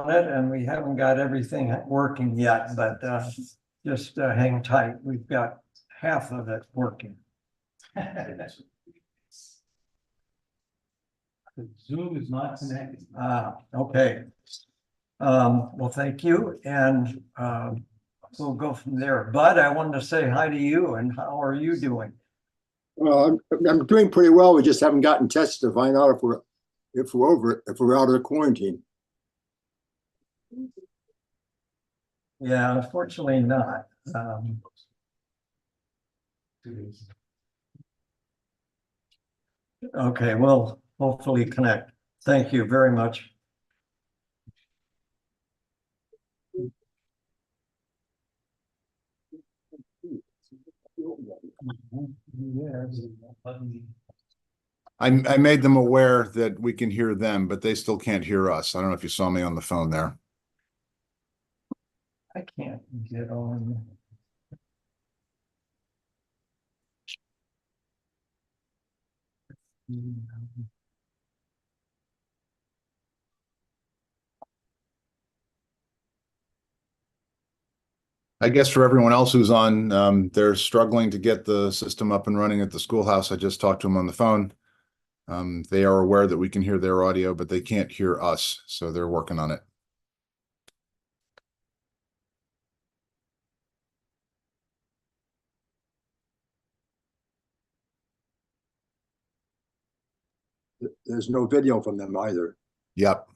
it, and we haven't got everything working yet, but just hang tight. We've got half of it working. Zoom is not connected. Okay. Well, thank you, and we'll go from there. Bud, I wanted to say hi to you, and how are you doing? Well, I'm doing pretty well. We just haven't gotten tested to find out if we're out of the quarantine. Yeah, unfortunately not. Okay, we'll hopefully connect. Thank you very much. I made them aware that we can hear them, but they still can't hear us. I don't know if you saw me on the phone there. I can't get on. I guess for everyone else who's on, they're struggling to get the system up and running at the schoolhouse. I just talked to them on the phone. They are aware that we can hear their audio, but they can't hear us, so they're working on it. There's no video from them either. Yep.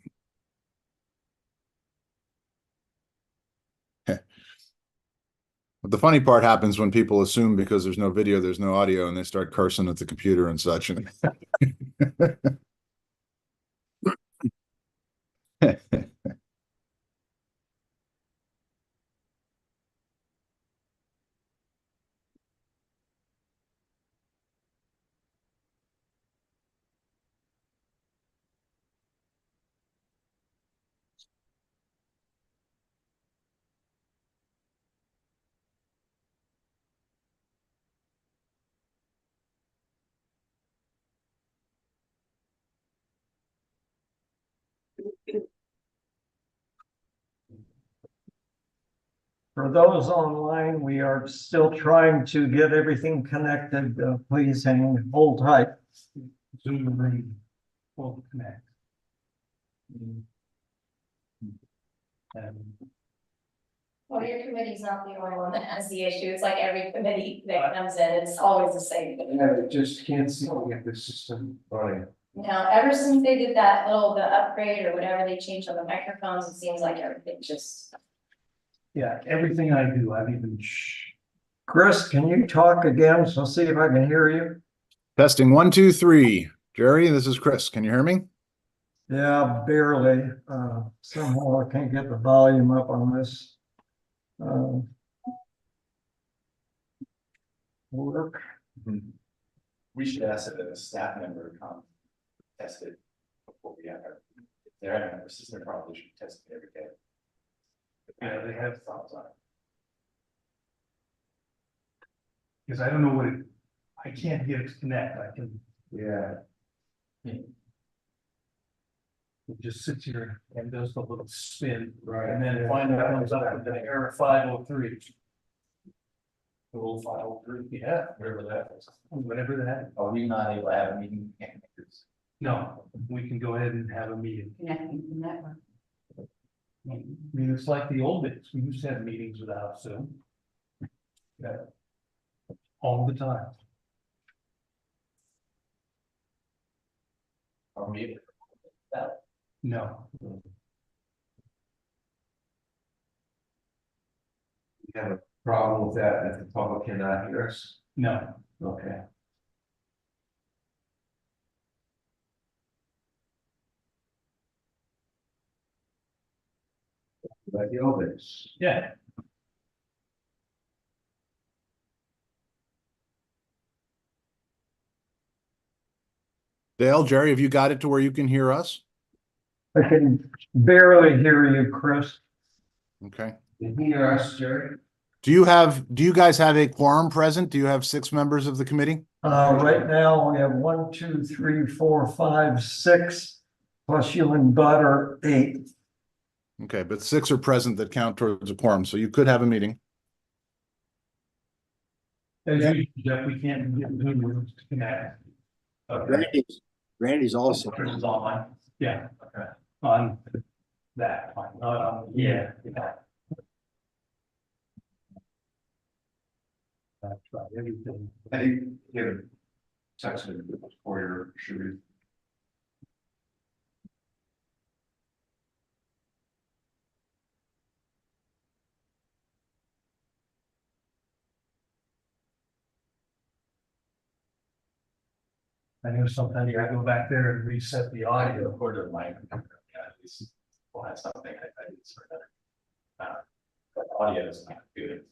But the funny part happens when people assume because there's no video, there's no audio, and they start cursing at the computer and such. For those online, we are still trying to get everything connected. Please hold tight. Zoom room will connect. Well, your committee's not the only one that has the issue. It's like every committee that comes in, it's always the same. Yeah, I just can't see the system running. Now, ever since they did the upgrade or whatever they changed on the microphones, it seems like everything just. Yeah, everything I do, I've even. Chris, can you talk again? So see if I can hear you. Testing 1, 2, 3. Jerry, this is Chris. Can you hear me? Yeah, barely. Somehow I can't get the volume up on this. Work. We should ask that a staff member come test it before we have our, if they're having a system, probably should test it every day. Yeah, they have thoughts on it. Because I don't know what it, I can't get it to connect. I can. Yeah. It just sits here and does the little spin. Right. And then it finally comes up with the error 503. The little 503, Yeah, whatever that is. whatever that. Are we not able to have a meeting? No, we can go ahead and have a meeting. Connecting the network. I mean, it's like the old days. We used to have meetings without Zoom. Yeah. All the time. Or maybe that. No. You have a problem with that if the public cannot hear us? No. Okay. Like the old days. Yeah. Dale, Jerry, have you got it to where you can hear us? I can barely hear you, Chris. Okay. Can you hear us, Jerry? Do you guys have a quorum present? Do you have 6 members of the committee? Right now we have 1, 2, 3, 4, 5, 6, plus you and Bud are 8. Okay, but 6 are present that count towards a quorum, so you could have a meeting. As Yeah. usual, Jeff, we can't get Zoom rooms to connect. Okay. Randy's also. This is online. Yeah. Okay. On that, not on, yeah. I've tried everything. I think, texted for your, should we? I know sometimes you gotta go back there and reset the audio. Recorded my, yeah, at least, we'll have something, I did sort of. But audio is not good.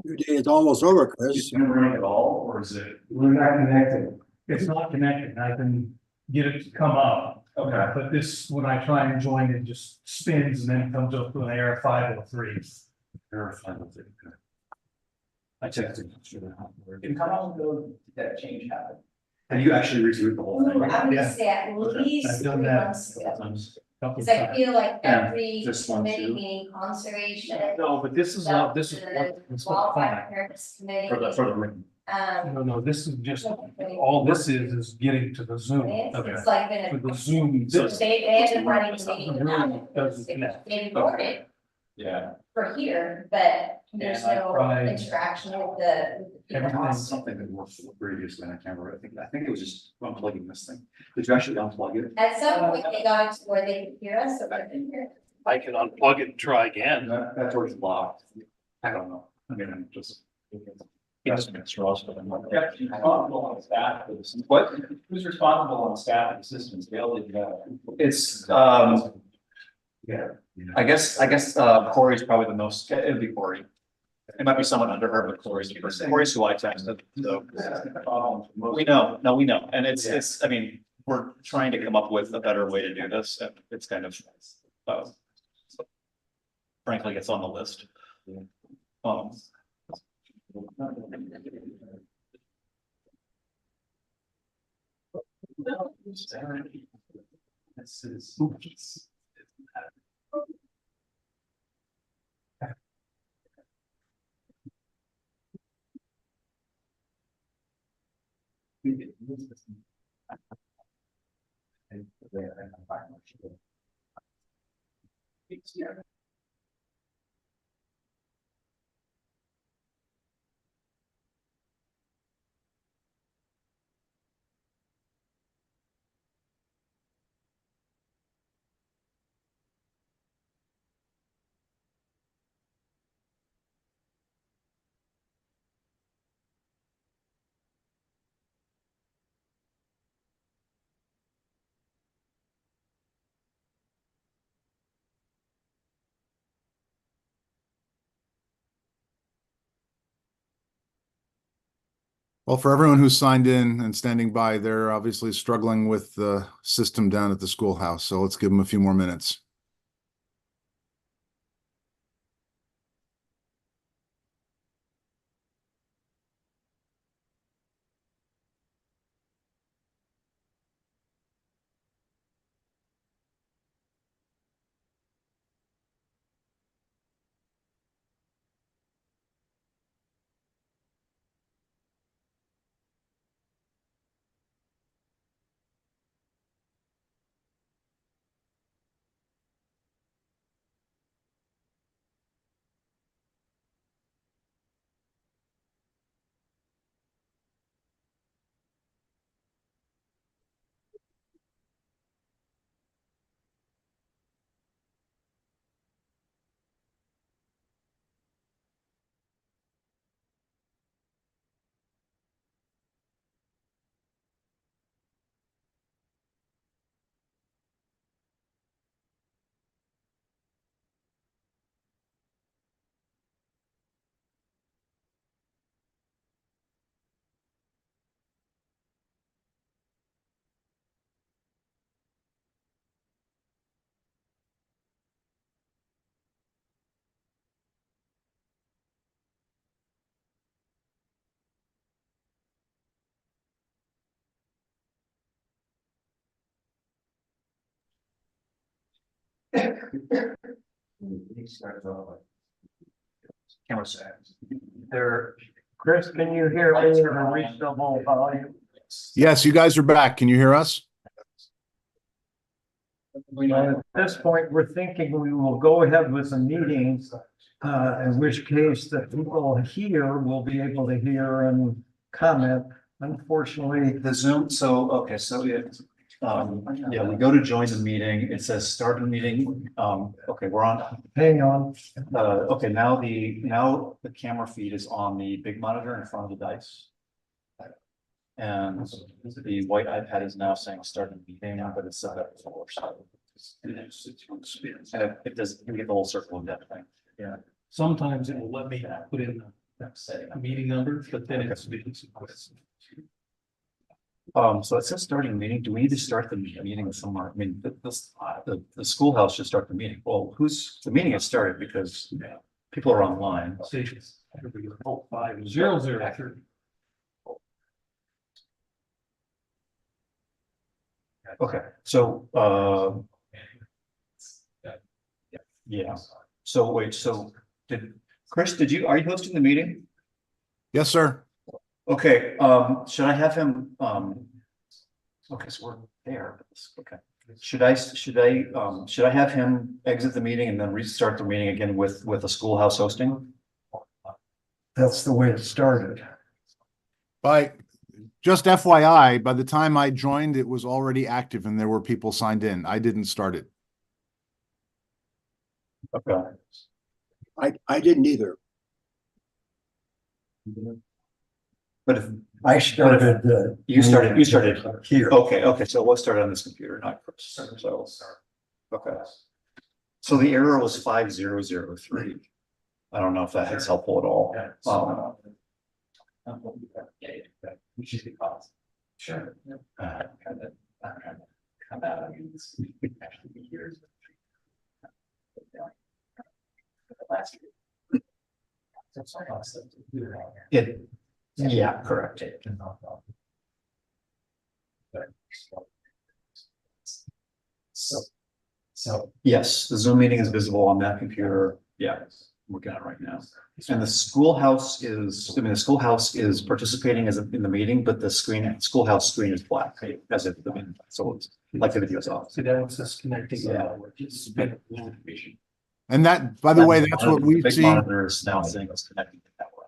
Your day is almost over, Is Chris. it running at all, or is it? We're not connected. It's not connected. I can get it to come up. Okay. But this, when I try and join, it just spins and then comes up with an error 503. I texted. Can come out and go, did that change happen? Have you actually reviewed the whole thing? I would Yeah. say at least I've 3 done that. months ago. Couple Cause I times. feel like Yeah, every just one, committee, too. meaning conservation. No, but this is not, this is what, it's not Wildfire fine. preparedness committee. For the written. No, this is just, all this is getting to the Zoom. It's like For been, the Zoom. So they ended up running the meeting The room without doesn't it. connect. They recorded Yeah. for here, but there's And I no tried interaction with the. everything. Something that worked previously, I can't remember, I think it was just unplugging this thing. Did you actually unplug it? At some point, they got to where they could hear us, so they couldn't hear. I can unplug it and try again. That's where it's locked. I don't know. I mean, I'm just. Guessing straws, but I'm not. Yeah, who's responsible on staff for this? What? Who's responsible on staff and systems? Gail, did you have? It's, yeah, I guess, Corey's probably the most, it'd be Corey. It might be someone under her, but Corey's who I texted, so. We know, no, we know, and it's, I mean, we're trying to come up with a better way to do this, and it's kind of, uh. Frankly, it's on the list. This is. Well, for everyone who's signed in and standing by, they're obviously struggling with the system down at the schoolhouse. So let's give them a few more minutes. Camera settings. There. Chris, can you hear me at a reasonable volume? Yes, you guys are back. Can you hear us? At this point, we're thinking we will go ahead with the meeting, in which case the people here will be able to hear and comment. Unfortunately, The Zoom, so, okay, so it, yeah, we go to join the meeting, it says start the meeting, okay, we're on. hang on. Okay, now the camera feed is on the big monitor in front of the dice. And the white iPad is now saying start the meeting, but it's set up before, so. And it does, you get the whole circle of that thing. Yeah. Sometimes it will let me put in the meeting number, but then it's. So it says starting meeting, do we need to start the meeting somewhere? I mean, the schoolhouse should start the meeting. Well, the meeting has started because people are online. Stations. 500. Okay, so, yeah, so wait, so Chris, are you hosting the meeting? Yes, sir. Okay, should I have him, okay, so we're there, okay. Should I have him exit the meeting and then restart the meeting again with the schoolhouse hosting? That's the way it started. Just FYI, by the time I joined, it was already active and there were people signed in. I didn't start it. Okay. I didn't either. But if I started. you started here. okay, so let's start on this computer, not Chris, so, okay. So the error was 5003. I don't know if that is helpful at all. Which is the cost. Sure. Yeah, correct. So, yes, the Zoom meeting is visible on that computer. Yeah, I'm working on it right now. And the schoolhouse is participating in the meeting, but the schoolhouse screen is black, as if so it's like the video's off. So that was just connecting. And that, by the way, that's what we Big see. monitor is now saying it's connecting to that way.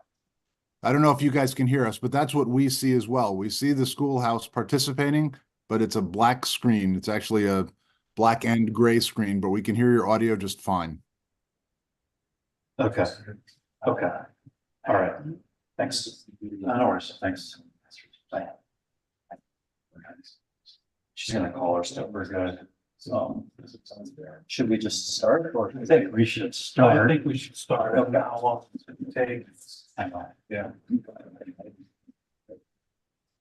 I don't know if you guys can hear us, but that's what we see as well. We see the schoolhouse participating, but it's a black screen. It's actually a black and gray screen, but we can hear your audio just fine. Okay. Okay. All right. Thanks. No worries. Thanks. Bye. She's gonna call her stuff. We're good. Should we just start or? I think we should I start. think we should start. Okay. How long does it take? Hang on. Yeah.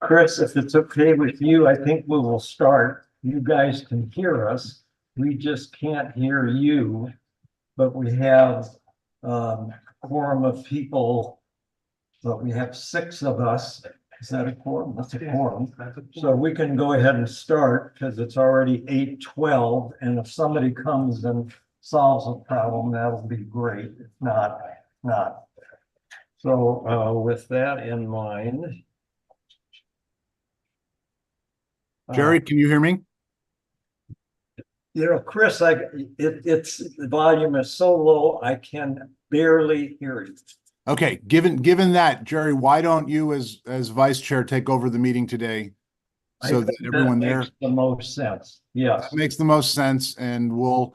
Chris, if it's okay with you, I think we will start. You guys can hear us. We just can't hear you. But we have quorum of people. But we have 6 of us. Is that a quorum? That's a quorum. So we can go ahead and start because it's already 8:12. And if somebody comes and solves a problem, that'll be great. If not, not. So with that in mind. Jerry, can you hear me? Chris, it's the volume is so low, I can barely hear you. Okay, given that, Jerry, why don't you as vice chair take over the meeting today? So that everyone there makes the most sense. Yes. that makes the most sense, and we'll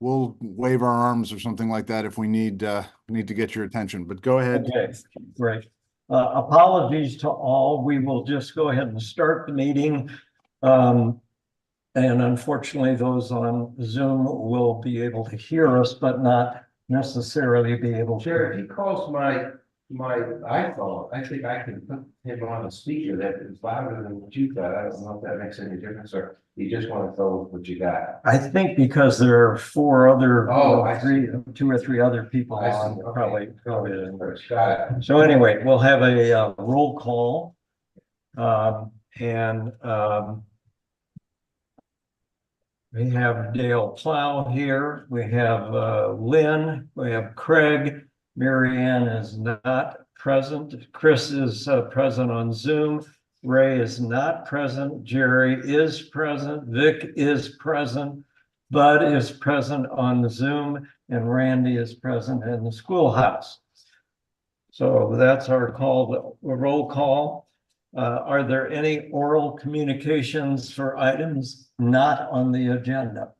wave our arms or something like that if we need to get your attention. But go ahead. Okay, great. Apologies to all. We will just go ahead and start the meeting. And unfortunately, those on Zoom will be able to hear us, but not necessarily be able to. Sure, if he calls my iPhone, I think I can put him on a speaker that is louder than what you got. I don't know if that makes any difference, or you just want to go with what you got. I think because there are 4 other, Oh, I see. 2 or 3 other people I see. on, Okay. probably. Got it. So anyway, we'll have a roll call. We have Dale Plow here. We have Lynn. We have Craig. Mary Ann is not present. Chris is present on Zoom. Ray is not present. Jerry is present. Vic is present. Bud is present on Zoom, and Randy is present in the schoolhouse. So that's our call, the roll call. Are there any oral communications for items not on the agenda?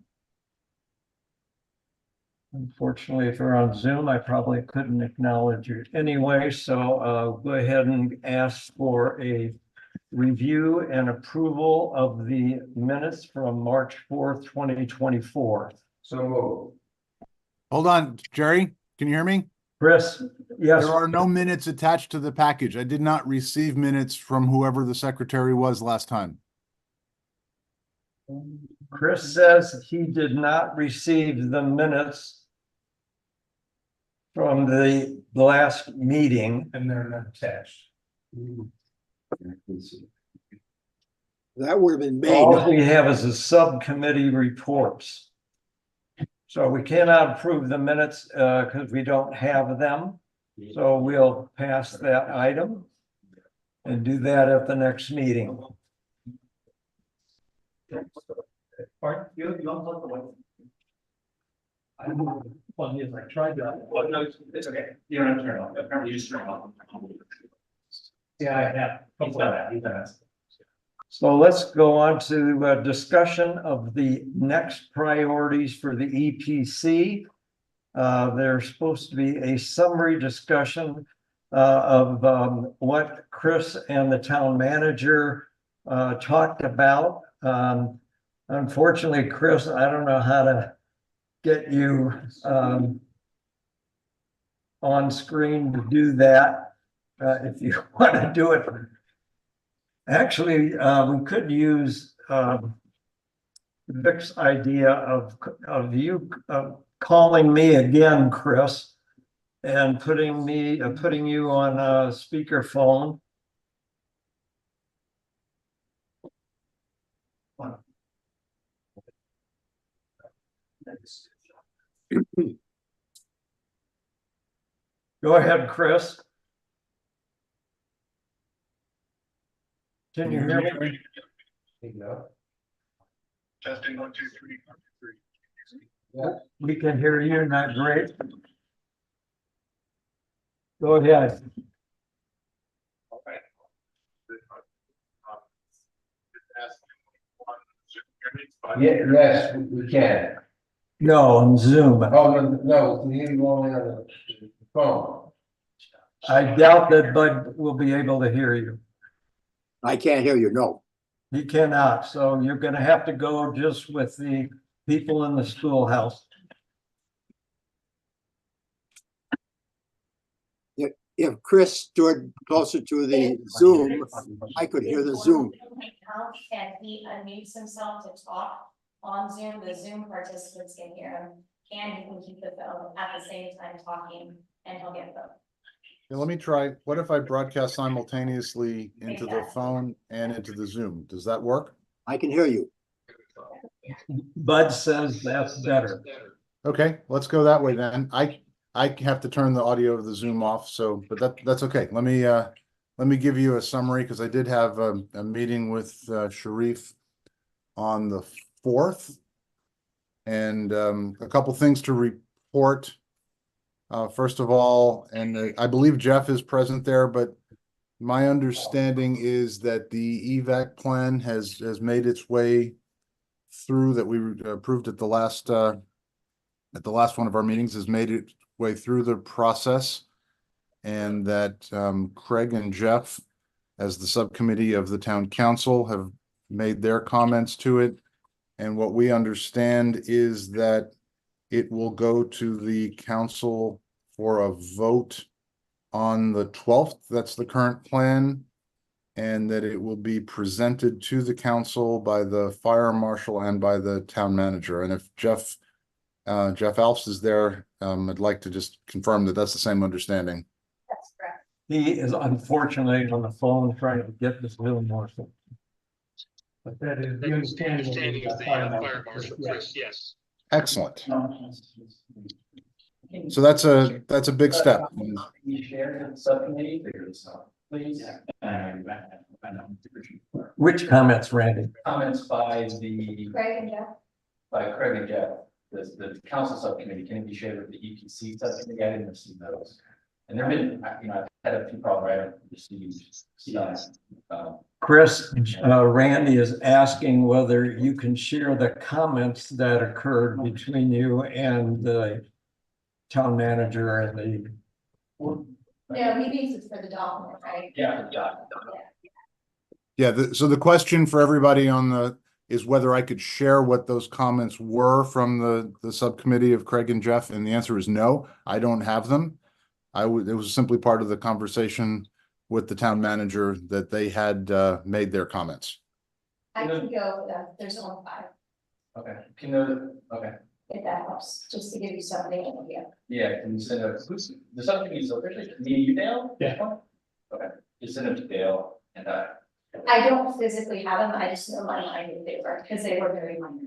Unfortunately, if you're on Zoom, I probably couldn't acknowledge you anyway, so go ahead and ask for a review and approval of the minutes from March 4th, 2024. So moved. Hold on, Jerry, can you hear me? Chris, yes, There are no minutes attached to the package. I did not receive minutes from whoever the secretary was last time. Chris says he did not receive the minutes from the last meeting. And they're not attached. That would have been All made. we have is a subcommittee reports. So we cannot approve the minutes because we don't have them. So we'll pass that item and do that at the next meeting. Pardon? You don't look away. I don't know, one is I tried that. Well, no, it's okay. You don't have to turn it off. Apparently you just turn it off. Yeah, I have. He's done that. He's done that. So let's go on to a discussion of the next priorities for the EPC. There's supposed to be a summary discussion of what Chris and the town manager talked about. Unfortunately, Chris, I don't know how to get you on screen to do that. If you want to do it. Actually, we could use Vic's idea of you calling me again, Chris, and putting you on a speakerphone. Go ahead, Chris. Can you hear me? There you go. Testing 1, 2, 3, 1, 2, 3. Yeah. We can hear you, not great. Go ahead. Yes, we can. No, on Zoom. Oh, no, we need only on the phone. I doubt that Bud will be able to hear you. I can't hear you, no. He cannot, so you're gonna have to go just with the people in the schoolhouse. If Chris stood closer to the Zoom, I could hear the Zoom. And he unmutes himself to talk on Zoom, the Zoom participants can hear him, and he can keep the phone at the same time talking, and he'll get both. Yeah, let me try. What if I broadcast simultaneously into the phone and into the Zoom? Does that work? I can hear you. Bud says that's better. Okay, let's go that way then. I have to turn the audio of the Zoom off, so, but that's okay. Let me give you a summary, because I did have a meeting with Sharif on the 4th. And a couple things to report. First of all, and I believe Jeff is present there, but my understanding is that the EVAC plan has made its way through, that we approved at the last one of our meetings, has made its way through the process, and that Craig and Jeff, as the subcommittee of the town council, have made their comments to it. And what we understand is that it will go to the council for a vote on the 12th. That's the current plan. And that it will be presented to the council by the fire marshal and by the town manager. And if Jeff Alfs is there, I'd like to just confirm that that's the same understanding. That's correct. He is unfortunately on the phone trying to get this little more. But that is the That is the understanding understanding of of the the fire fire marshal, marshal, yes. Chris, yes. Excellent. So that's a big step. You share the subcommittee figures, please. Which comments, Randy? Comments by the, Craig and Jeff? by Craig and Jeff, the council subcommittee, can it be shared with the EPC subcommittee? I didn't receive those. And there have been, I've had a few problems where I haven't received stuff. Chris, Randy is asking whether you can share the comments that occurred between you and the town manager and the, No, he needs it for the document, right? Yeah, Yeah, so the question for everybody is whether I could share what those comments were from the subcommittee of Craig and Jeff, and the answer is no, I don't have them. It was simply part of the conversation with the town manager that they had made their comments. I can go, there's only 5, okay, okay, if that helps, just to give you something, yeah. yeah, can you send the subcommittee is officially, me and you, Dale? Yeah. Okay, just send it to Dale and I don't physically have them, I just know my mind that they were, because they were very minor.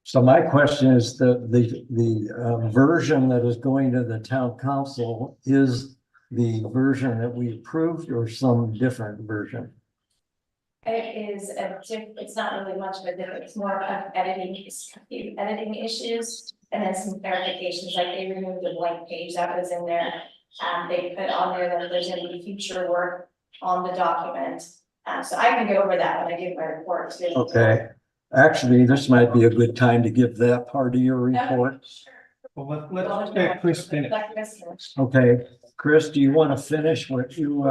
so my question is the version that is going to the town council is the version that we approved or some different version? It is it's not really much of a difference, it's more of editing issues, and then some clarifications, like they removed the blank page that was in there. They put on there that there's gonna be future work on the document. So I can go over that when I give my report too. Okay, actually, this might be a good time to give that part of your report. Well, let's get Chris finished. Let Chris finish. Okay, Chris, do you want to finish what you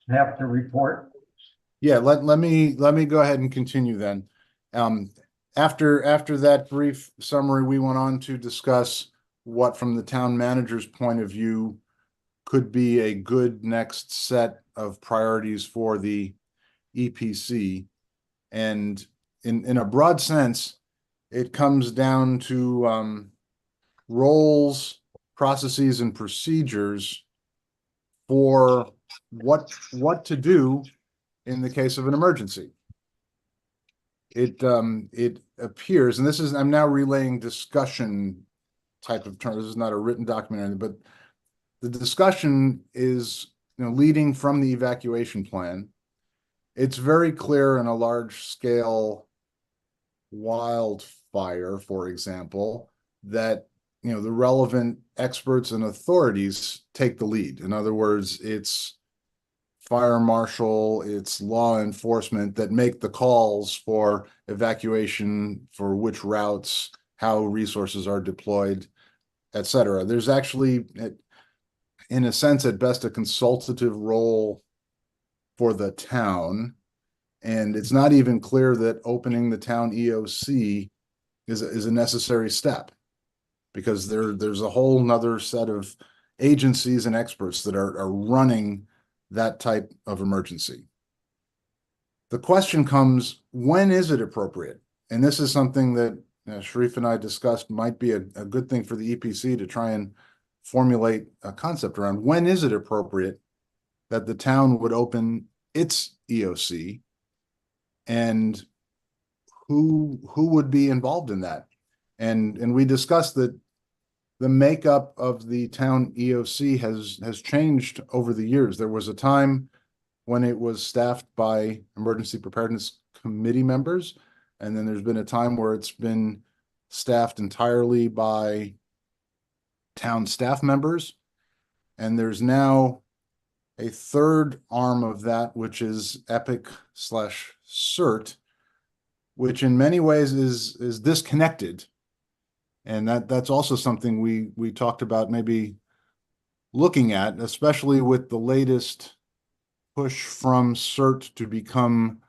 have to report? Yeah, let me go ahead and continue then. After that brief summary, we went on to discuss what, from the town manager's point of view, could be a good next set of priorities for the EPC. And in a broad sense, it comes down to roles, processes, and procedures for what to do in the case of an emergency. It appears, and I'm now relaying discussion type of term. This is not a written document or anything, but the discussion is, leading from the evacuation plan. It's very clear in a large scale wildfire, for example, that the relevant experts and authorities take the lead. In other words, it's fire marshal, it's law enforcement that make the calls for evacuation, for which routes, how resources are deployed, etc. There's actually, in a sense, at best, a consultative role for the town. And it's not even clear that opening the town EOC is a necessary step, because there's a whole nother set of agencies and experts that are running that type of emergency. The question comes, when is it appropriate? And this is something that Sharif and I discussed might be a good thing for the EPC to try and formulate a concept around. When is it appropriate that the town would open its EOC, and who would be involved in that? And we discussed that the makeup of the town EOC has changed over the years. There was a time when it was staffed by emergency preparedness committee members, and then there's been a time where it's been staffed entirely by town staff members. And there's now a third arm of that, which is EPIC/CERT, which in many ways is disconnected. And that's also something we talked about maybe looking at, especially with the latest push from CERT to become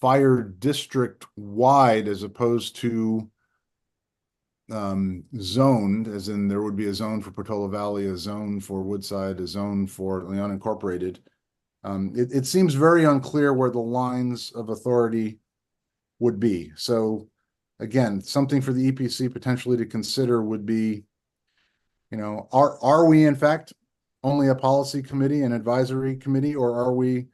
fire district wide, as opposed to zoned, as in there would be a zone for Portola Valley, a zone for Woodside, a zone for the unincorporated. It seems very unclear where the lines of authority would be. So again, something for the EPC potentially to consider would be, are we in fact only a policy committee, an advisory committee, or are we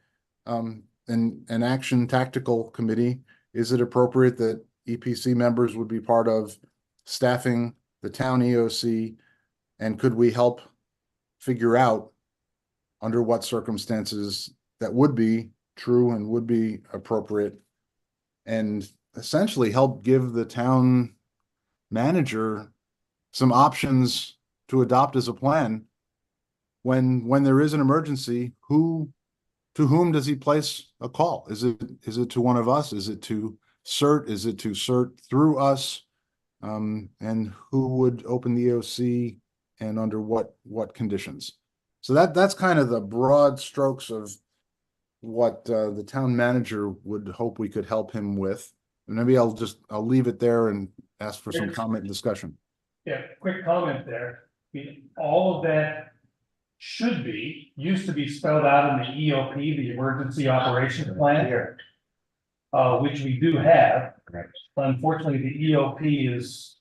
an action tactical committee? Is it appropriate that EPC members would be part of staffing the town EOC? And could we help figure out under what circumstances that would be true and would be appropriate? And essentially help give the town manager some options to adopt as a plan when there is an emergency. To whom does he place a call? Is it to one of us? Is it to CERT? Is it to CERT through us? And who would open the EOC and under what conditions? So that's kind of the broad strokes of what the town manager would hope we could help him with. And maybe I'll leave it there and ask for some comment and discussion. Yeah, quick comment there. I mean, all of that used to be spelled out in the EOP, the Emergency Operations Plan here. Which we do have. Right. Unfortunately, the EOP is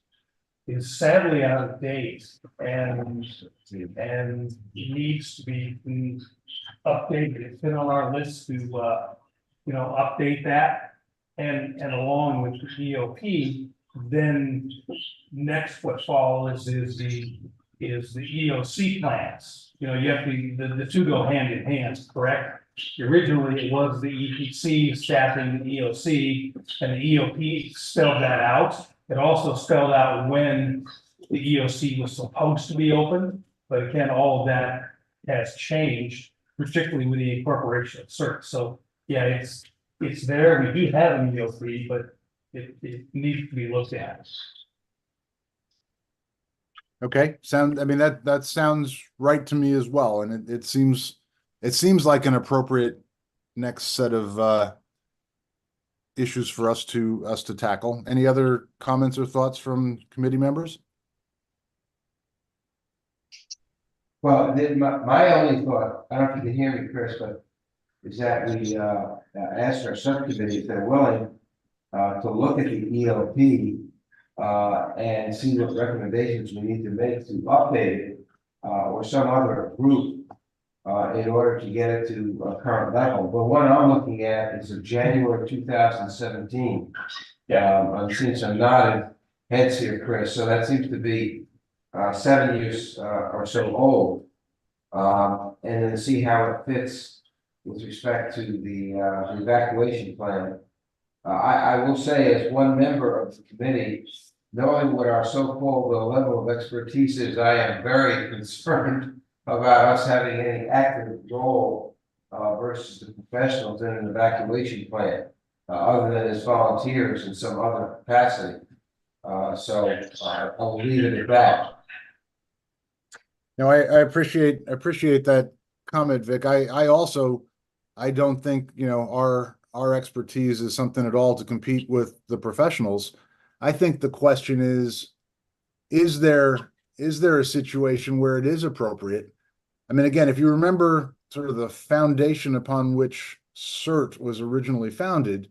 sadly out of date and needs to be updated. It's been on our list to update that and along with the EOP, then next what follows is the EOC plans. You have the two go hand in hand, correct? Originally, it was the EPC staffing the EOC, and the EOP spelled that out. It also spelled out when the EOC was supposed to be open, but again, all of that has changed, particularly with the incorporation of CERT. So yeah, it's there. We do have an EOP, but it needs to be looked at. Okay, that sounds right to me as well, and it seems like an appropriate next set of issues for us to tackle. Any other comments or thoughts from committee members? Well, my only thought, I don't know if you can hear me, Chris, but is that we asked our subcommittee if they're willing to look at the EOP and see what recommendations we need to make to update it or some other group in order to get it to a current level. But what I'm looking at is of January 2017. I'm seeing some nodded heads here, Chris. So that seems to be 7 years or so old. And then see how it fits with respect to the evacuation plan. I will say, as one member of the committee, knowing what our so-called level of expertise is, I am very concerned about us having any active role versus the professionals in an evacuation plan, other than as volunteers in some other capacity. So I'll leave it at that. No, I appreciate that comment, Vic. I also don't think our expertise is something at all to compete with the professionals. I think the question is there a situation where it is appropriate? I mean, again, if you remember sort of the foundation upon which CERT was originally founded,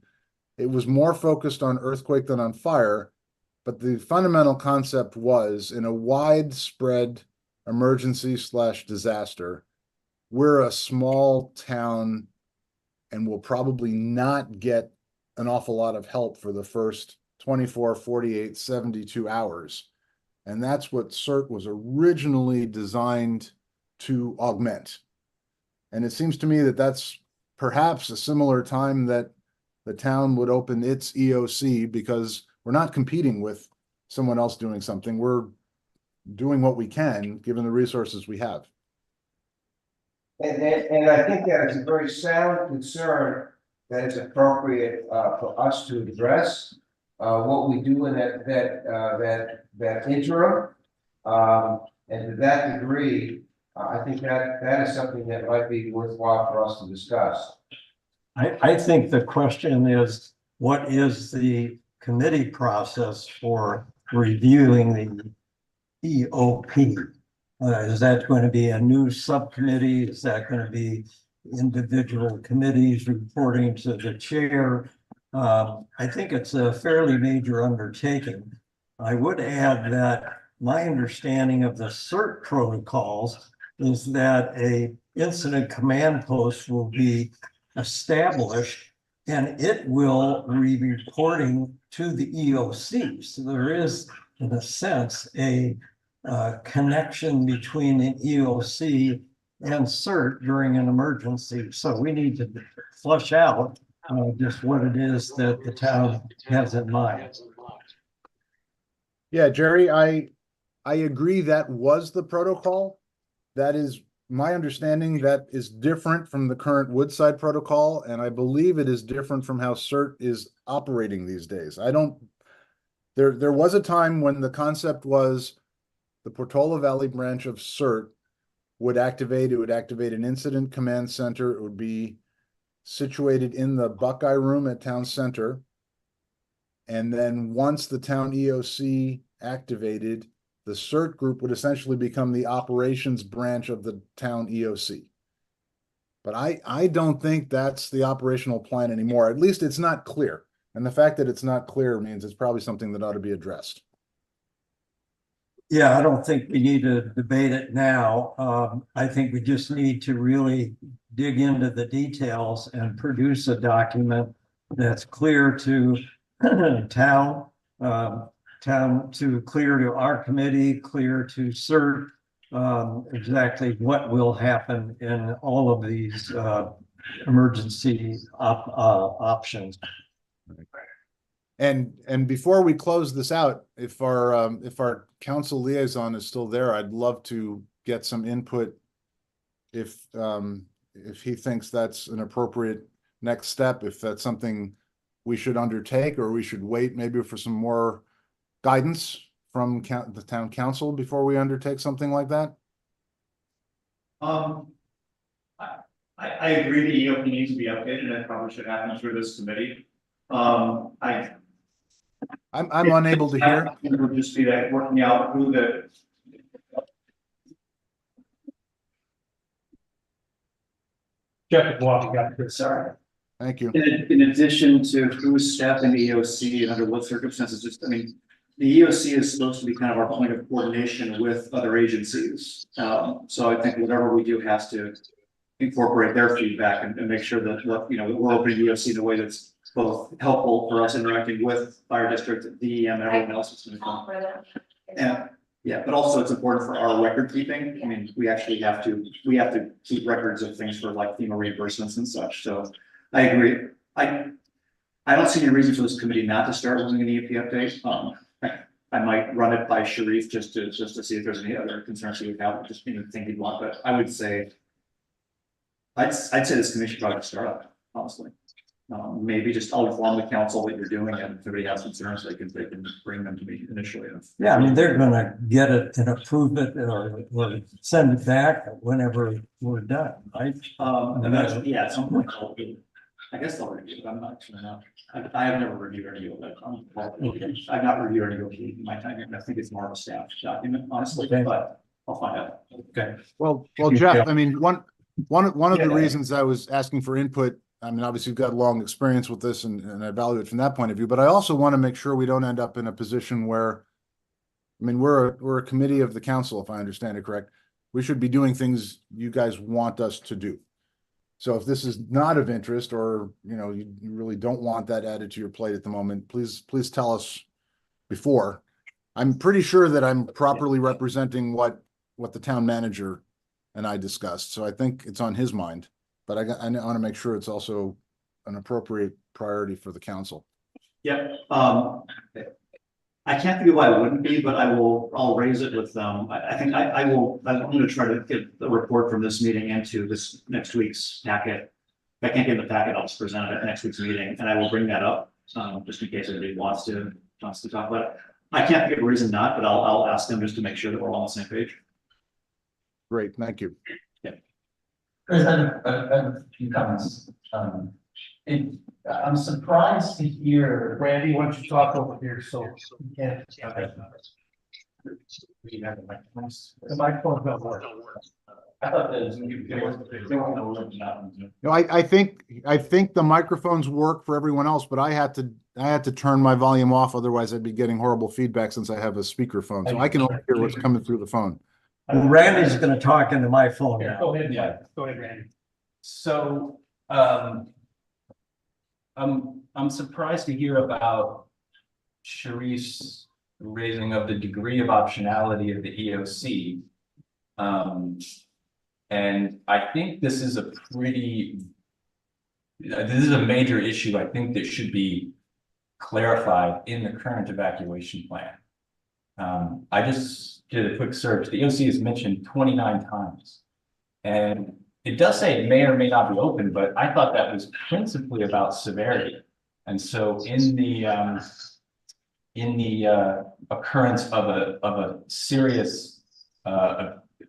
it was more focused on earthquake than on fire, but the fundamental concept was in a widespread emergency/disaster, we're a small town and will probably not get an awful lot of help for the first 24, 48, 72 hours. And that's what CERT was originally designed to augment. And it seems to me that that's perhaps a similar time that the town would open its EOC, because we're not competing with someone else doing something. We're doing what we can, given the resources we have. And I think that is a very sound concern that is appropriate for us to address. What we do in that interim, and to that degree, I think that is something that might be worthwhile for us to discuss. I think the question is, what is the committee process for reviewing the EOP? Is that going to be a new subcommittee? Is that going to be individual committees reporting to the chair? I think it's a fairly major undertaking. I would add that my understanding of the CERT protocols is that a incident command post will be established and it will be reporting to the EOC. So there is, in a sense, a connection between an EOC and CERT during an emergency. So we need to flush out just what it is that the town has in mind. Yeah, Jerry, I agree that was the protocol. That is my understanding. That is different from the current Woodside protocol, and I believe it is different from how CERT is operating these days. There was a time when the concept was the Portola Valley branch of CERT would activate an incident command center. It would be situated in the Buckeye Room at Town Center. And then once the town EOC activated, the CERT group would essentially become the operations branch of the town EOC. But I don't think that's the operational plan anymore. At least it's not clear. And the fact that it's not clear means it's probably something that ought to be addressed. Yeah, I don't think we need to debate it now. I think we just need to really dig into the details and produce a document that's clear to town, clear to our committee, clear to CERT, exactly what will happen in all of these emergency options. And before we close this out, if our council liaison is still there, I'd love to get some input if he thinks that's an appropriate next step, if that's something we should undertake, or we should wait maybe for some more guidance from the town council before we undertake something like that. I agree the EOP needs to be updated, and it probably should happen through this committee. I'm unable to hear. It would just be that working out who the. Jeff, well, got this. Sorry. Thank you. In addition to who's staffing the EOC and under what circumstances, just, I mean, the EOC is supposed to be kind of our point of coordination with other agencies. So I think whatever we do has to incorporate their feedback and make sure that, we're opening EOC in a way that's both helpful for us interacting with fire district, DEM, and everyone else that's going to come. And yeah, but also it's important for our record keeping. I mean, we actually have to keep records of things for like FEMA reimbursements and such. So I agree. I don't see any reason for this committee not to start with an EOP update. I might run it by Sharif just to see if there's any other concerns he would have, just anything he'd want, but I would say I'd say this commission should probably start up, honestly. Maybe just I'll inform the council that you're doing it. If anybody has concerns, they can bring them to me initially. Yeah, I mean, they're gonna get it and approve it or send it back whenever we're done, right? Eventually, yeah, at some point, I guess they'll review it. I'm not sure now. I have never reviewed any of it. I've not reviewed any of it in my time here. I think it's more of a staff document, honestly, Okay. but I'll find out. Okay. Well, Jeff, I mean, one of the reasons I was asking for input, I mean, obviously you've got long experience with this and I value it from that point of view, but I also want to make sure we don't end up in a position where, I mean, we're a committee of the council, if I understand it correct. We should be doing things you guys want us to do. So if this is not of interest, or, you really don't want that added to your plate at the moment, please tell us before. I'm pretty sure that I'm properly representing what the town manager and I discussed. So I think it's on his mind, but I want to make sure it's also an appropriate priority for the council. Yep. I can't think of why it wouldn't be, but I'll raise it with them. I think I'm going to try to get the report from this meeting into this next week's packet. If I can't get the packet, I'll just present it at next week's meeting, and I will bring that up, just in case anybody wants to talk about it. I can't think of a reason not, but I'll ask them just to make sure that we're all on the same page. Great, thank you. President, a few comments. I'm surprised to hear. Randy, why don't you talk over here so you can't. The microphone's not working. I thought that No, I think the microphones work for everyone else, but I had to turn my volume off, otherwise I'd be getting horrible feedback since I have a speakerphone, so I can only hear what's coming through the phone. Randy's gonna talk into my phone Yeah, now. go ahead, Mike. Go ahead, Randy. So, I'm surprised to hear about Sharice's raising of the degree of optionality of the EOC. And I think this is a major issue, I think, that should be clarified in the current evacuation plan. I just did a quick search. The EOC is mentioned 29 times. And it does say it may or may not be open, but I thought that was principally about severity. And so in the occurrence of a serious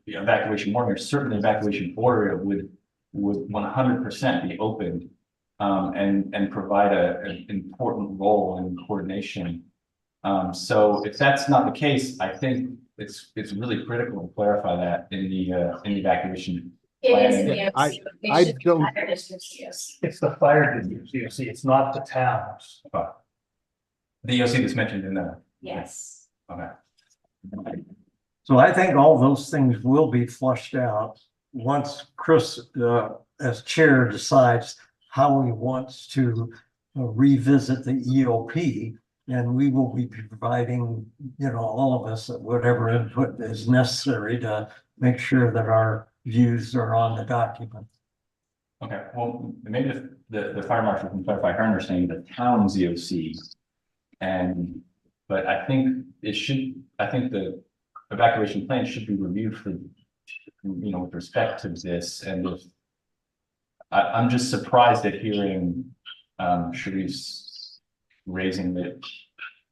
evacuation warning, certainly evacuation order would 100% be opened and provide an important role in coordination. So if that's not the case, I think it's really critical to clarify that in the evacuation. It is in planning. the EOC. It I should be don't- fire district's EOC. It's the fire district, EOC, it's not the towns. The EOC that's mentioned in the, Yes. okay. So I think all those things will be flushed out once Chris, as chair, decides how he wants to revisit the EOP. And we will be providing, all of us, whatever input is necessary to make sure that our views are on the document. Okay, well, maybe if the fire marshal can clarify her understanding of the town's EOC. But I think the evacuation plan should be reviewed for, with respect to this. And if I'm just surprised at hearing Sharice raising the.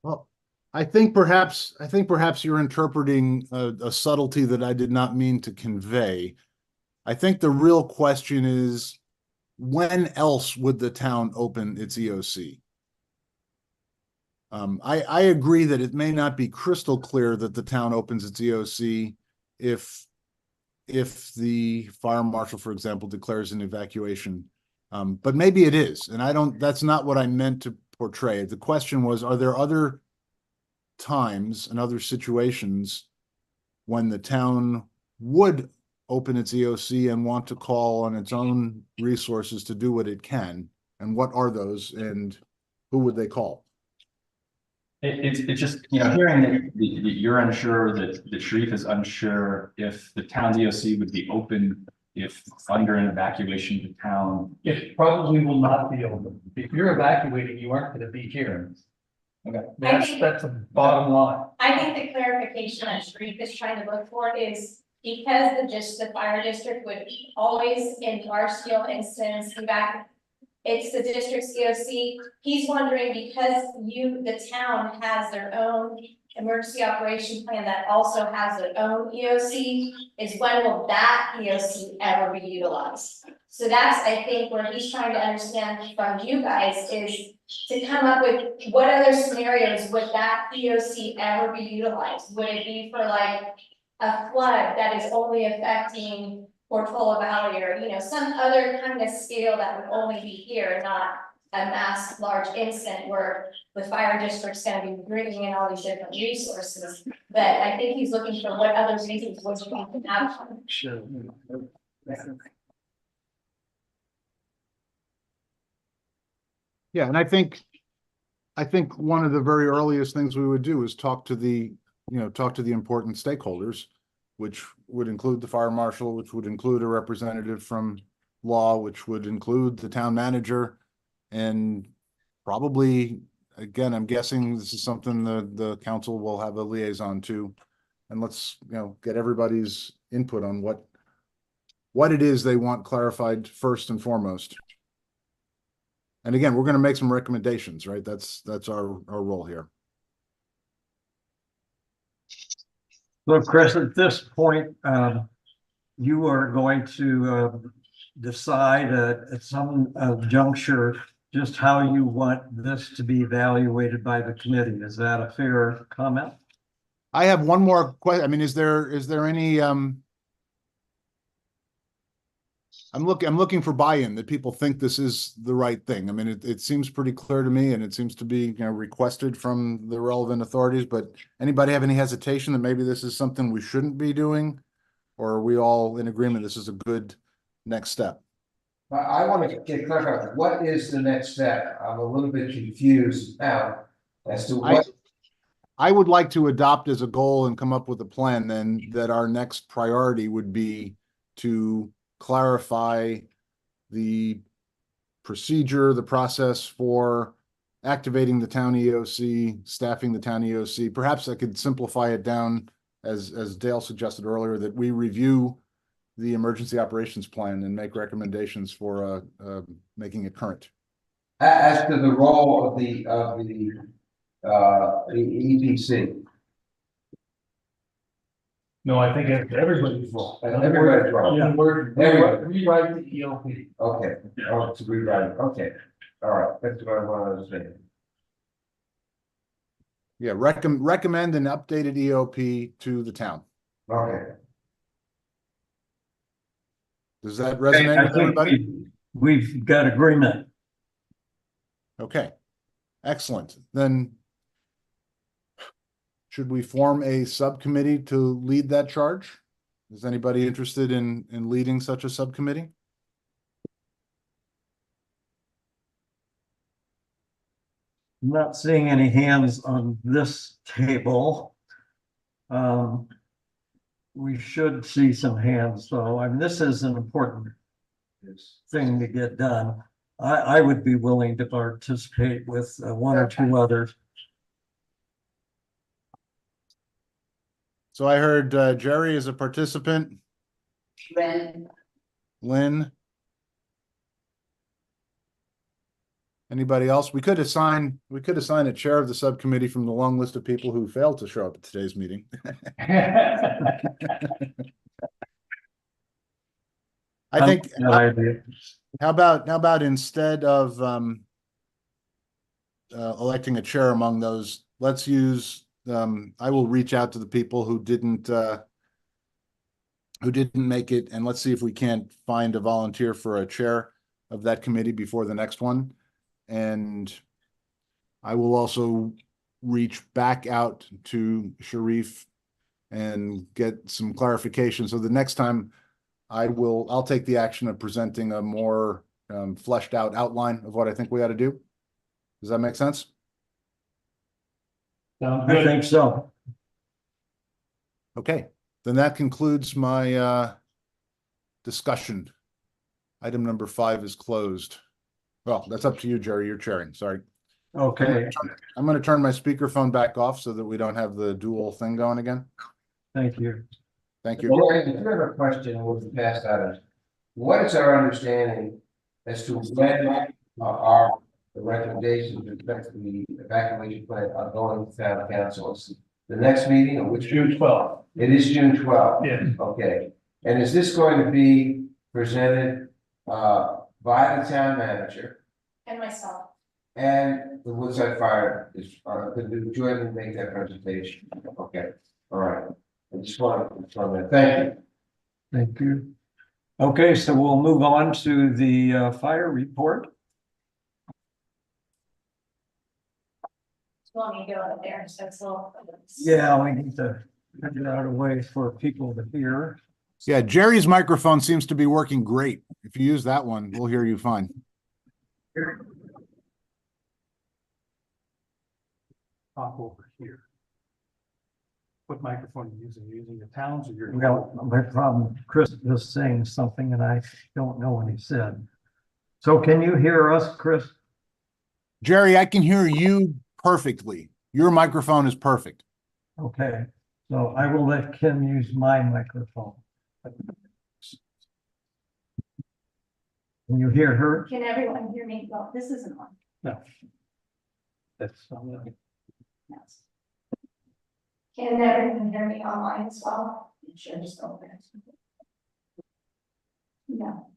Well, I think perhaps you're interpreting a subtlety that I did not mean to convey. I think the real question is, when else would the town open its EOC? I agree that it may not be crystal clear that the town opens its EOC if the fire marshal, for example, declares an evacuation. But maybe it is, and that's not what I meant to portray. The question was, are there other times and other situations when the town would open its EOC and want to call on its own resources to do what it can? And what are those, and who would they call? It's just, hearing that you're unsure, that Sharif is unsure if the town's EOC would be open if under an evacuation to town. It probably will not be open. If you're evacuating, you aren't gonna be here. Okay. That's the bottom line. I think the clarification that Sharif is trying to look for is because the fire district would always, in large scale instance, it's the district's EOC. He's wondering, because the town has their own emergency operation plan that also has their own EOC, is when will that EOC ever be utilized? So that's, I think, where he's trying to understand from you guys is to come up with what other scenarios would that EOC ever be utilized? Would it be for like a flood that is only affecting Portola Valley, or some other kind of scale that would only be here, not a mass large incident where the fire district's going to be bringing in all these different resources? But I think he's looking for what other reasons would you can have. Sure. Yeah, and I think one of the very earliest things we would do is talk to the important stakeholders, which would include the fire marshal, which would include a representative from law, which would include the town manager, and probably, again, I'm guessing this is something the council will have a liaison to, and let's, get everybody's input on what it is they want clarified first and foremost. And again, we're going to make some recommendations, right? That's our role here. So Chris, at this point, you are going to decide at some juncture just how you want this to be evaluated by the committee. Is that a fair comment? I have one more question. I mean, is there any I'm looking for buy-in, that people think this is the right thing. I mean, it seems pretty clear to me, and it seems to be, requested from the relevant authorities, but anybody have any hesitation that maybe this is something we shouldn't be doing? Or are we all in agreement this is a good next step? But I want to get clarified, what is the next step? I'm a little bit confused now as to what. I would like to adopt as a goal and come up with a plan then that our next priority would be to clarify the procedure, the process for activating the town EOC, staffing the town EOC. Perhaps I could simplify it down as Dale suggested earlier, that we review the emergency operations plan and make recommendations for making it current. As to the role of the EPC. No, I think it's everybody's role. Everybody's role. Yeah, we're, rewrite the ELP. Okay, oh, to rewrite, okay, all right, that's what I want to say. Yeah, recommend an updated EOP to the town. Okay, Does that I resonate with think everybody? we've got agreement. Okay, excellent. Then should we form a subcommittee to lead that charge? Is anybody interested in leading such a subcommittee? I'm not seeing any hands on this table. We should see some hands though. I mean, this is an important thing to get done. I would be willing to participate with one or two others. So I heard Jerry is a participant. Lynn. Anybody else? We could assign a chair of the subcommittee from the long list of people who failed to show up at today's meeting. I think, how about instead of electing a chair among those, let's use, I will reach out to the people who didn't make it, and let's see if we can't find a volunteer for a chair of that committee before the next one. And I will also reach back out to Sharif and get some clarification. So the next time I'll take the action of presenting a more fleshed out outline of what I think we ought to do. Does that make sense? Sounds I good. think so. Okay, then that concludes my discussion. Item number 5 is closed. Well, that's up to you, Jerry. You're chairing. Sorry. Okay, I'm going to turn my speakerphone back off so that we don't have the dual thing going again. thank you. Thank you. well, if you have a question, we'll be past items. What is our understanding as to when our recommendations with respect to the evacuation plan are going to town council? It's the next meeting, or which? June 12th. It is June 12th. Yes. Okay, and is this going to be presented by the town manager And myself. and the Woodside Fire is could you join and make that presentation? Okay, all right. I just want to confirm that. Thank you. Thank you. Okay, so we'll move on to the fire report. You want me to go up there, so it's a little. Yeah, we need to figure out a way for people to hear. Yeah, Jerry's microphone seems to be working great. If you use that one, we'll hear you fine. Talk over here. What microphone are you using? You're using the town's or your? Well, my problem, Chris was saying something and I don't know what he said. So can you hear us, Chris? Jerry, I can hear you perfectly. Your microphone is perfect. Okay, so I will let Kim use my microphone. Can you hear her? Can everyone hear me? Well, this isn't on. No. That's. Yes. Can everyone hear me online as well? Sure, just open it. No.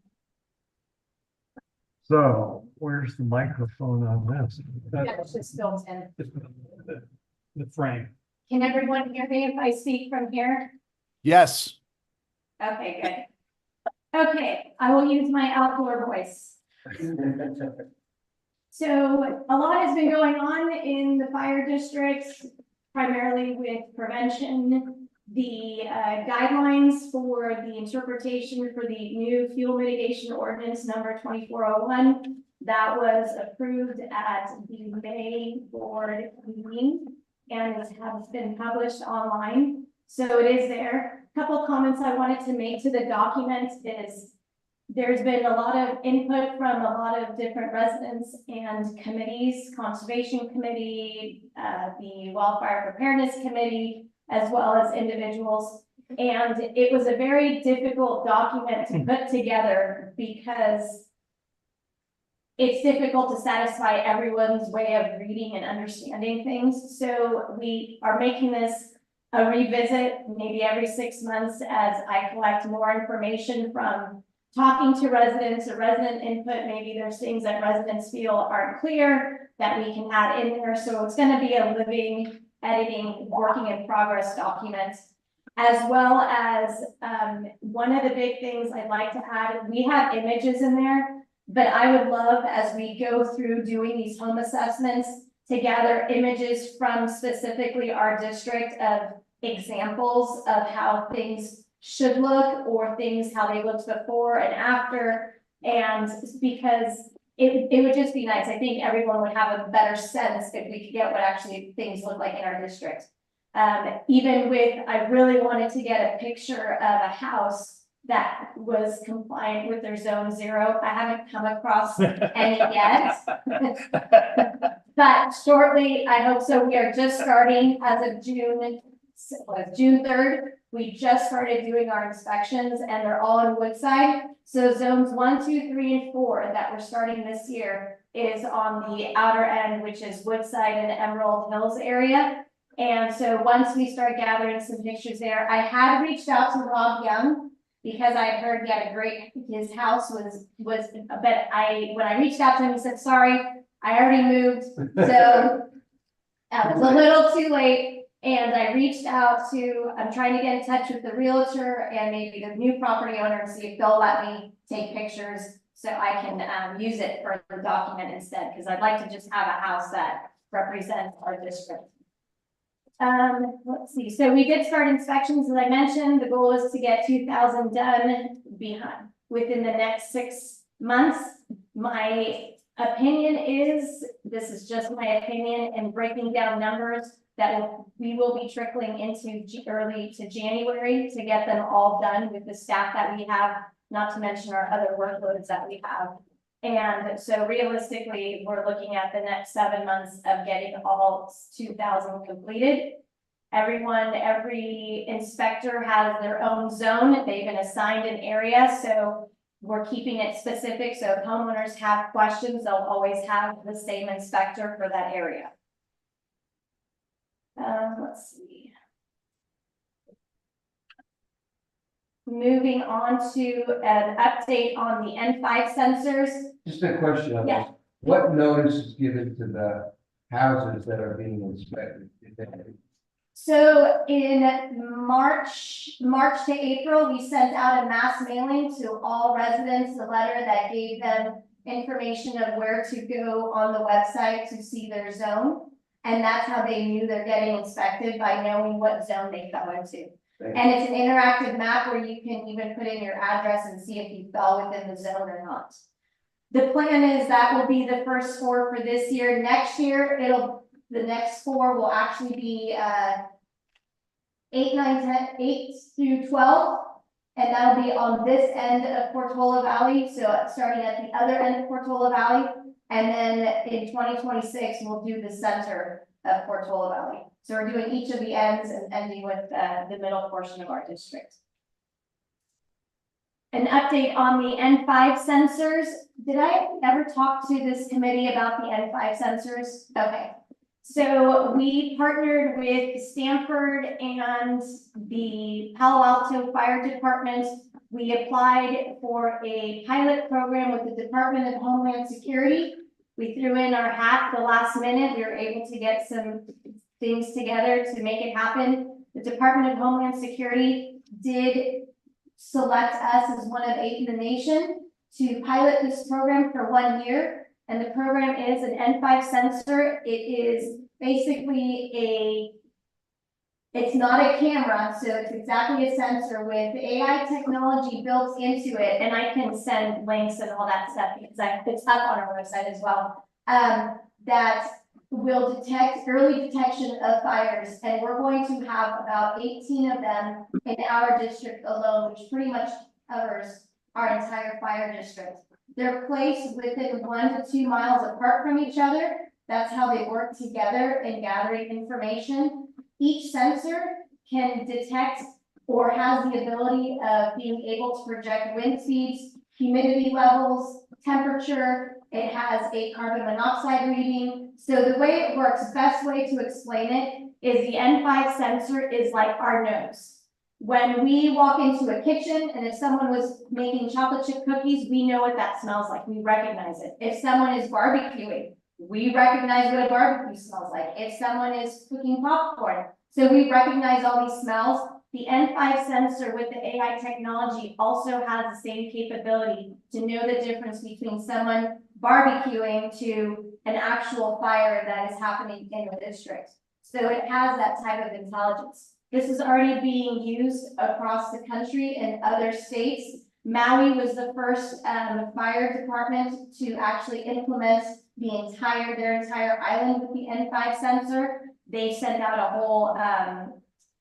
So where's the microphone on this? Yeah, it's just built in. The frame. Can everyone hear me if I speak from here? Yes. Okay, good. Okay, I will use my outdoor voice. So a lot has been going on in the fire districts, primarily with prevention. the guidelines for the interpretation for the new fuel mitigation ordinance number 2401. That was approved at the May board meeting and has been published online. So it is there. A couple comments I wanted to make to the document is there's been a lot of input from a lot of different residents and committees, Conservation Committee, the Wildfire Preparedness Committee, as well as individuals. And it was a very difficult document to put together because it's difficult to satisfy everyone's way of reading and understanding things. So we are making this a revisit maybe every 6 months as I collect more information from talking to residents or resident input. Maybe there's things that residents feel aren't clear that we can add in there. So it's going to be a living, editing, working in progress document. As well as one of the big things I'd like to add, we have images in there, but I would love, as we go through doing these home assessments, to gather images from specifically our district of examples of how things should look or things how they looked before and after. And because it would just be nice. I think everyone would have a better sense if we could get what actually things look like in our district. Even with, I really wanted to get a picture of a house that was compliant with their zone 0. I haven't come across any yet. But shortly, I hope so. We are just starting as of June 3rd. We just started doing our inspections and they're all in Woodside. So zones 1, 2, 3, and 4 that we're starting this year is on the outer end, which is Woodside and Emerald Hills area. And so once we start gathering some pictures there, I had reached out to Rob Young because I heard he had a great, his house was, but when I reached out to him, he said, sorry, I already moved. So it was a little too late. And I reached out to, I'm trying to get in touch with the realtor and maybe the new property owner and see if they'll let me take pictures so I can use it for the document instead, because I'd like to just have a house that represents our district. Let's see. So we did start inspections, as I mentioned. The goal is to get 2,000 done within the next 6 months. My opinion is, this is just my opinion, and breaking down numbers, that we will be trickling into early to January to get them all done with the staff that we have, not to mention our other workloads that we have. And so realistically, we're looking at the next 7 months of getting all 2,000 completed. Every inspector has their own zone. They've been assigned an area, so we're keeping it specific. So if homeowners have questions, they'll always have the same inspector for that area. Let's see. Moving on to an update on the N5 sensors. Just a question on Yeah. that. What notice is given to the houses that are being inspected? So in March to April, we sent out a mass mailing to all residents, a letter that gave them information of where to go on the website to see their zone. And that's how they knew they're getting inspected, by knowing what zone they fell into. And it's an interactive map where you can even put in your address and see if you fell within the zone or not. The plan is that will be the first 4 for this year. Next year, the next 4 will actually be 8, 9, 10, 8 through 12. And that'll be on this end of Portola Valley. So starting at the other end of Portola Valley. And then in 2026, we'll do the center of Portola Valley. So we're doing each of the ends and ending with the middle portion of our district. An update on the N5 sensors. Did I ever talk to this committee about the N5 sensors? Okay. So we partnered with Stanford and the Palo Alto Fire Department. We applied for a pilot program with the Department of Homeland Security. We threw in our hat the last minute. We were able to get some things together to make it happen. The Department of Homeland Security did select us as one of 8 in the nation to pilot this program for 1 year. And the program is an N5 sensor. It is basically It's not a camera, so it's exactly a sensor with AI technology built into it, and I can send links and all that stuff because it's up on our website as well. That will detect early detection of fires, and we're going to have about 18 of them in our district alone, which pretty much covers our entire fire district. They're placed within 1 to 2 miles apart from each other. That's how they work together in gathering information. Each sensor can detect or has the ability of being able to project wind speeds, humidity levels, temperature. It has a carbon monoxide reading. So the way it works, best way to explain it is the N5 sensor is like our nose. When we walk into a kitchen and if someone was making chocolate chip cookies, we know what that smells like. We recognize it. If someone is barbecuing, we recognize what a barbecue smells like. If someone is cooking popcorn, so we recognize all these smells. The N5 sensor with the AI technology also has the same capability to know the difference between someone barbecuing to an actual fire that is happening in the district. So it has that type of intelligence. This is already being used across the country in other states. Maui was the first fire department to actually implement their entire island with the N5 sensor. They sent out a whole,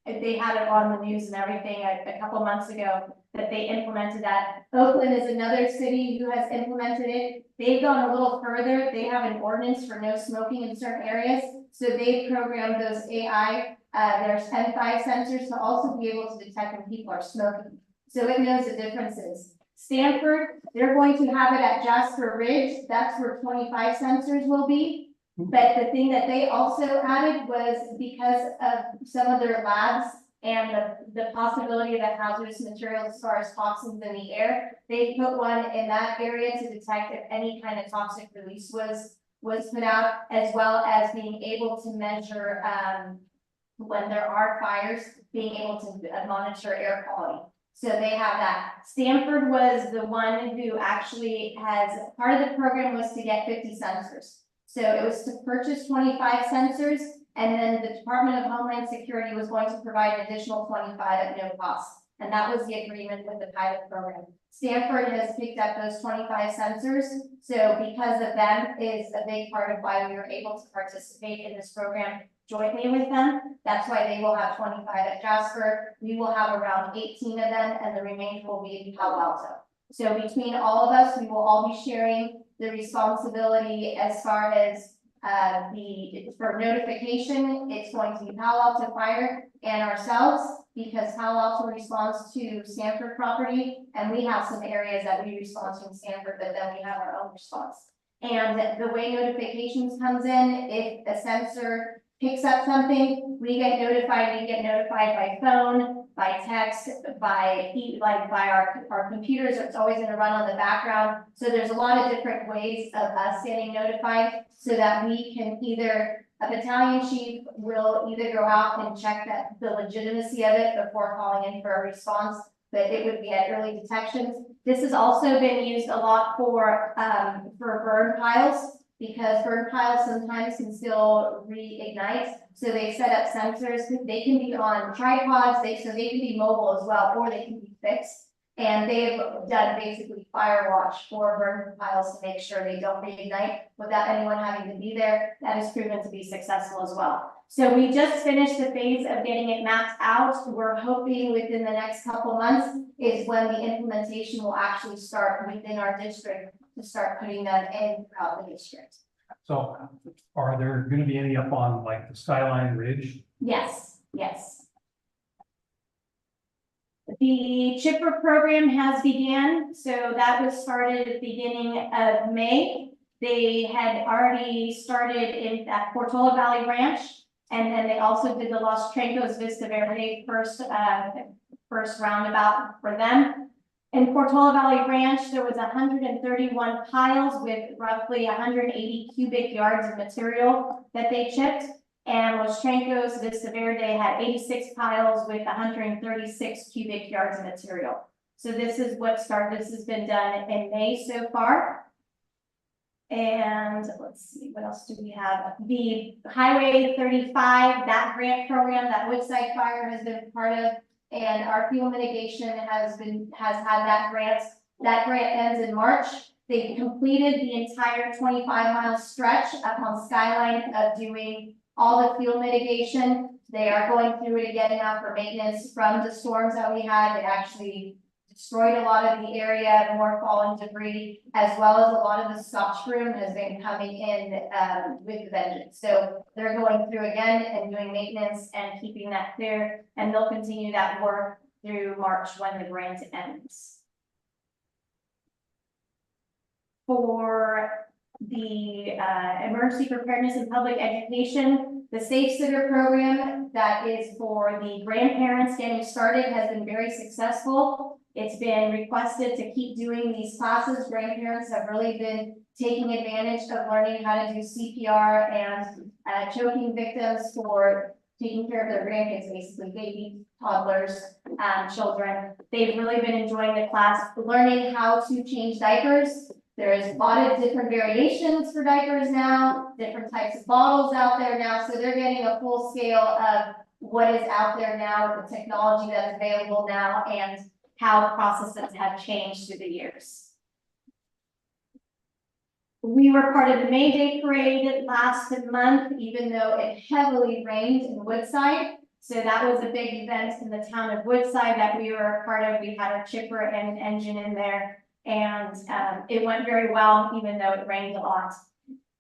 they had it on the news and everything a couple months ago that they implemented that. Oakland is another city who has implemented it. They've gone a little further. They have an ordinance for no smoking in certain areas. So they programmed those AI, there's N5 sensors to also be able to detect when people are smoking. So it knows the differences. Stanford, they're going to have it at Jasper Ridge. That's where 25 sensors will be. But the thing that they also added was because of some of their labs and the possibility of hazardous materials as far as toxins in the air, they put one in that area to detect if any kind of toxic release was put out, as well as being able to measure when there are fires, being able to monitor air quality. So they have that. Stanford was the one who actually has, part of the program was to get 50 sensors. So it was to purchase 25 sensors, and then the Department of Homeland Security was going to provide an additional 25 at no cost. And that was the agreement with the pilot program. Stanford has picked up those 25 sensors. So because of them is a big part of why we were able to participate in this program jointly with them. That's why they will have 25 at Jasper. We will have around 18 of them, and the remainder will be in Palo Alto. So between all of us, we will all be sharing the responsibility as far as for notification. It's going to be Palo Alto Fire and ourselves, because Palo Alto responds to Stanford property, and we have some areas that we respond to in Stanford, but then we have our own response. And the way notifications comes in, if a sensor picks up something, we get notified. We get notified by phone, by text, by our computers. It's always going to run on the background. So there's a lot of different ways of us getting notified, so that we can a battalion chief will either go out and check the legitimacy of it before calling in for a response, but it would be at early detections. This has also been used a lot for burn piles, because burn piles sometimes can still reignite. So they set up sensors. They can be on tripods, so they can be mobile as well, or they can be fixed. And they've done basically fire watch for burn piles to make sure they don't reignite without anyone having to be there. That has proven to be successful as well. So we just finished the phase of getting it mapped out. We're hoping within the next couple months is when the implementation will actually start within our district, to start putting that in throughout the district. So are there going to be any up on like the Skyline Ridge? Yes, yes. The chipper program has began, so that was started at the beginning of May. They had already started at Portola Valley Branch, and then they also did the Los Trancos Vista Verde first roundabout for them. In Portola Valley Branch, there was 131 piles with roughly 180 cubic yards of material that they chipped. And Los Trancos Vista Verde had 86 piles with 136 cubic yards of material. So this is what started. This has been done in May so far. And let's see, what else do we have? The Highway 35, that grant program that Woodside Fire has been part of, and our fuel mitigation has had that grant. That grant ends in March. They completed the entire 25-mile stretch up on Skyline of doing all the fuel mitigation. They are going through it again now for maintenance from the storms that we had. It actually destroyed a lot of the area, more fallen debris, as well as a lot of the stop room has been coming in with vengeance. So they're going through again and doing maintenance and keeping that clear, and they'll continue that work through March when the grant ends. For the emergency preparedness and public education, the Safe Sitter program that is for the grandparents getting started has been very successful. It's been requested to keep doing these classes. Grandparents have really been taking advantage of learning how to do CPR and choking victims for taking care of their grandkids, basically baby, toddlers, children. They've really been enjoying the class, learning how to change diapers. There's a lot of different variations for diapers now, different types of bottles out there now, so they're getting a full scale of what is out there now with the technology that's available now and how processes have changed through the years. We were part of the May Day parade last month, even though it heavily rained in Woodside. So that was a big event in the town of Woodside that we were a part of. We had our chipper and engine in there. And it went very well, even though it rained a lot.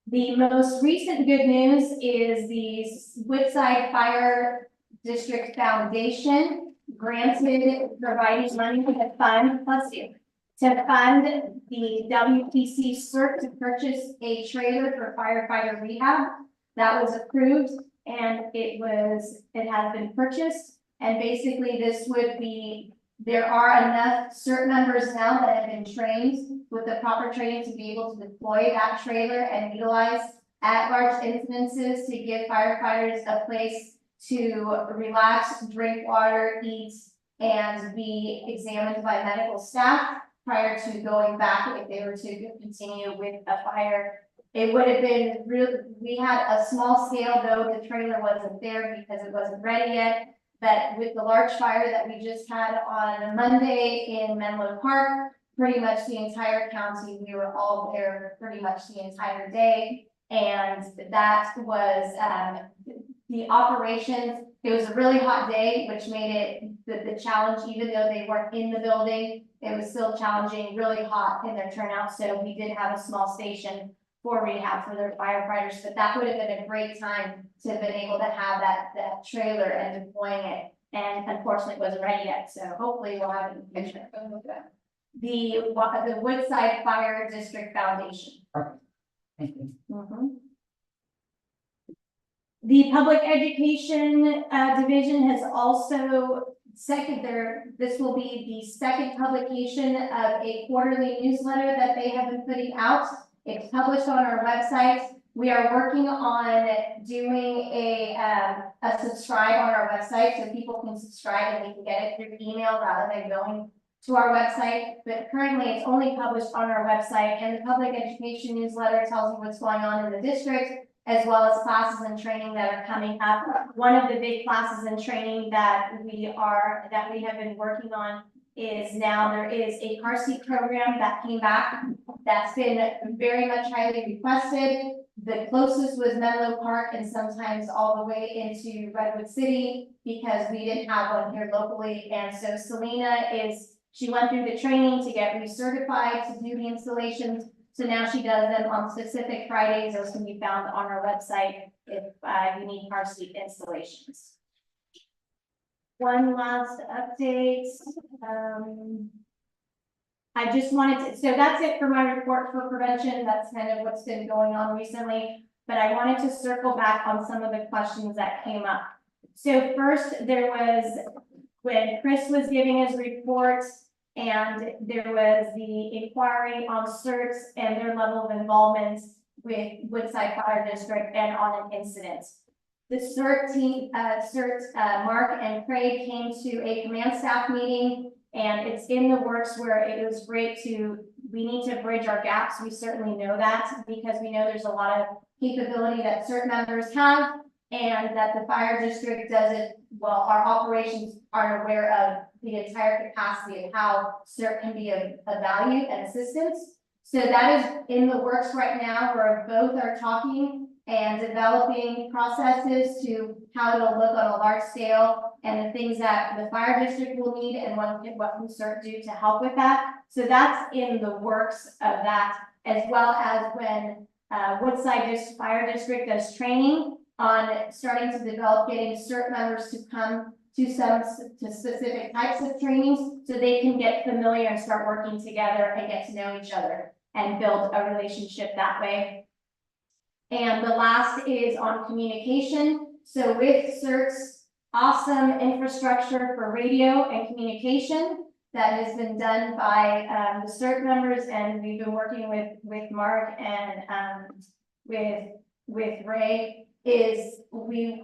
The most recent good news is the Woodside Fire District Foundation providing money to fund, to fund the WPC CERT to purchase a trailer for firefighter rehab. That was approved and it has been purchased. And basically this would be, there are enough CERT members now that have been trained with the proper training to be able to deploy that trailer and utilize at-large incidences to give firefighters a place to relax, drink water, eat, and be examined by medical staff prior to going back if they were to continue with a fire. It would have been really, we had a small scale though, the trailer wasn't there because it wasn't ready yet. But with the large fire that we just had on Monday in Menlo Park, pretty much the entire county, we were all there pretty much the entire day. And that was the operations. It was a really hot day, which made it the challenge, even though they weren't in the building, it was still challenging, really hot in their turnout. So we did have a small station for rehab for their firefighters, but that would have been a great time to have been able to have that trailer and deploying it. And unfortunately it wasn't ready yet. So hopefully we'll have it in the future. The Woodside Fire District Foundation. Thank you. The Public Education Division has also this will be the second publication of a quarterly newsletter that they have been putting out. It's published on our website. We are working on doing a subscribe on our website so people can subscribe and we can get it through email rather than going to our website. But currently it's only published on our website, and the public education newsletter tells you what's going on in the district, as well as classes and training that are coming up. One of the big classes and training that we have been working on is now there is a car seat program that came back that's been very much highly requested. The closest was Menlo Park and sometimes all the way into Redwood City because we didn't have one here locally. And so Selena she went through the training to get recertified to do the installations. So now she does them on specific Fridays. Those can be found on our website if you need car seat installations. One last update. I just wanted to, so that's it for my report for prevention. That's kind of what's been going on recently, but I wanted to circle back on some of the questions that came up. So first there was, when Chris was giving his report, and there was the inquiry on CERTs and their level of involvement with Woodside Fire District and on an incident. The CERT team, Mark and Craig came to a command staff meeting, and it's in the works where it was great to we need to bridge our gaps. We certainly know that because we know there's a lot of capability that certain members have and that the fire district doesn't, well, our operations aren't aware of the entire capacity of how CERT can be of value and assistance. So that is in the works right now, where both are talking and developing processes to how it'll look on a large scale and the things that the fire district will need and what can CERT do to help with that. So that's in the works of that, as well as when Woodside Fire District does training on starting to develop getting CERT members to come to specific types of trainings so they can get familiar and start working together and get to know each other and build a relationship that way. And the last is on communication. So with CERT's awesome infrastructure for radio and communication that has been done by the CERT members, and we've been working with Mark and with Ray, is we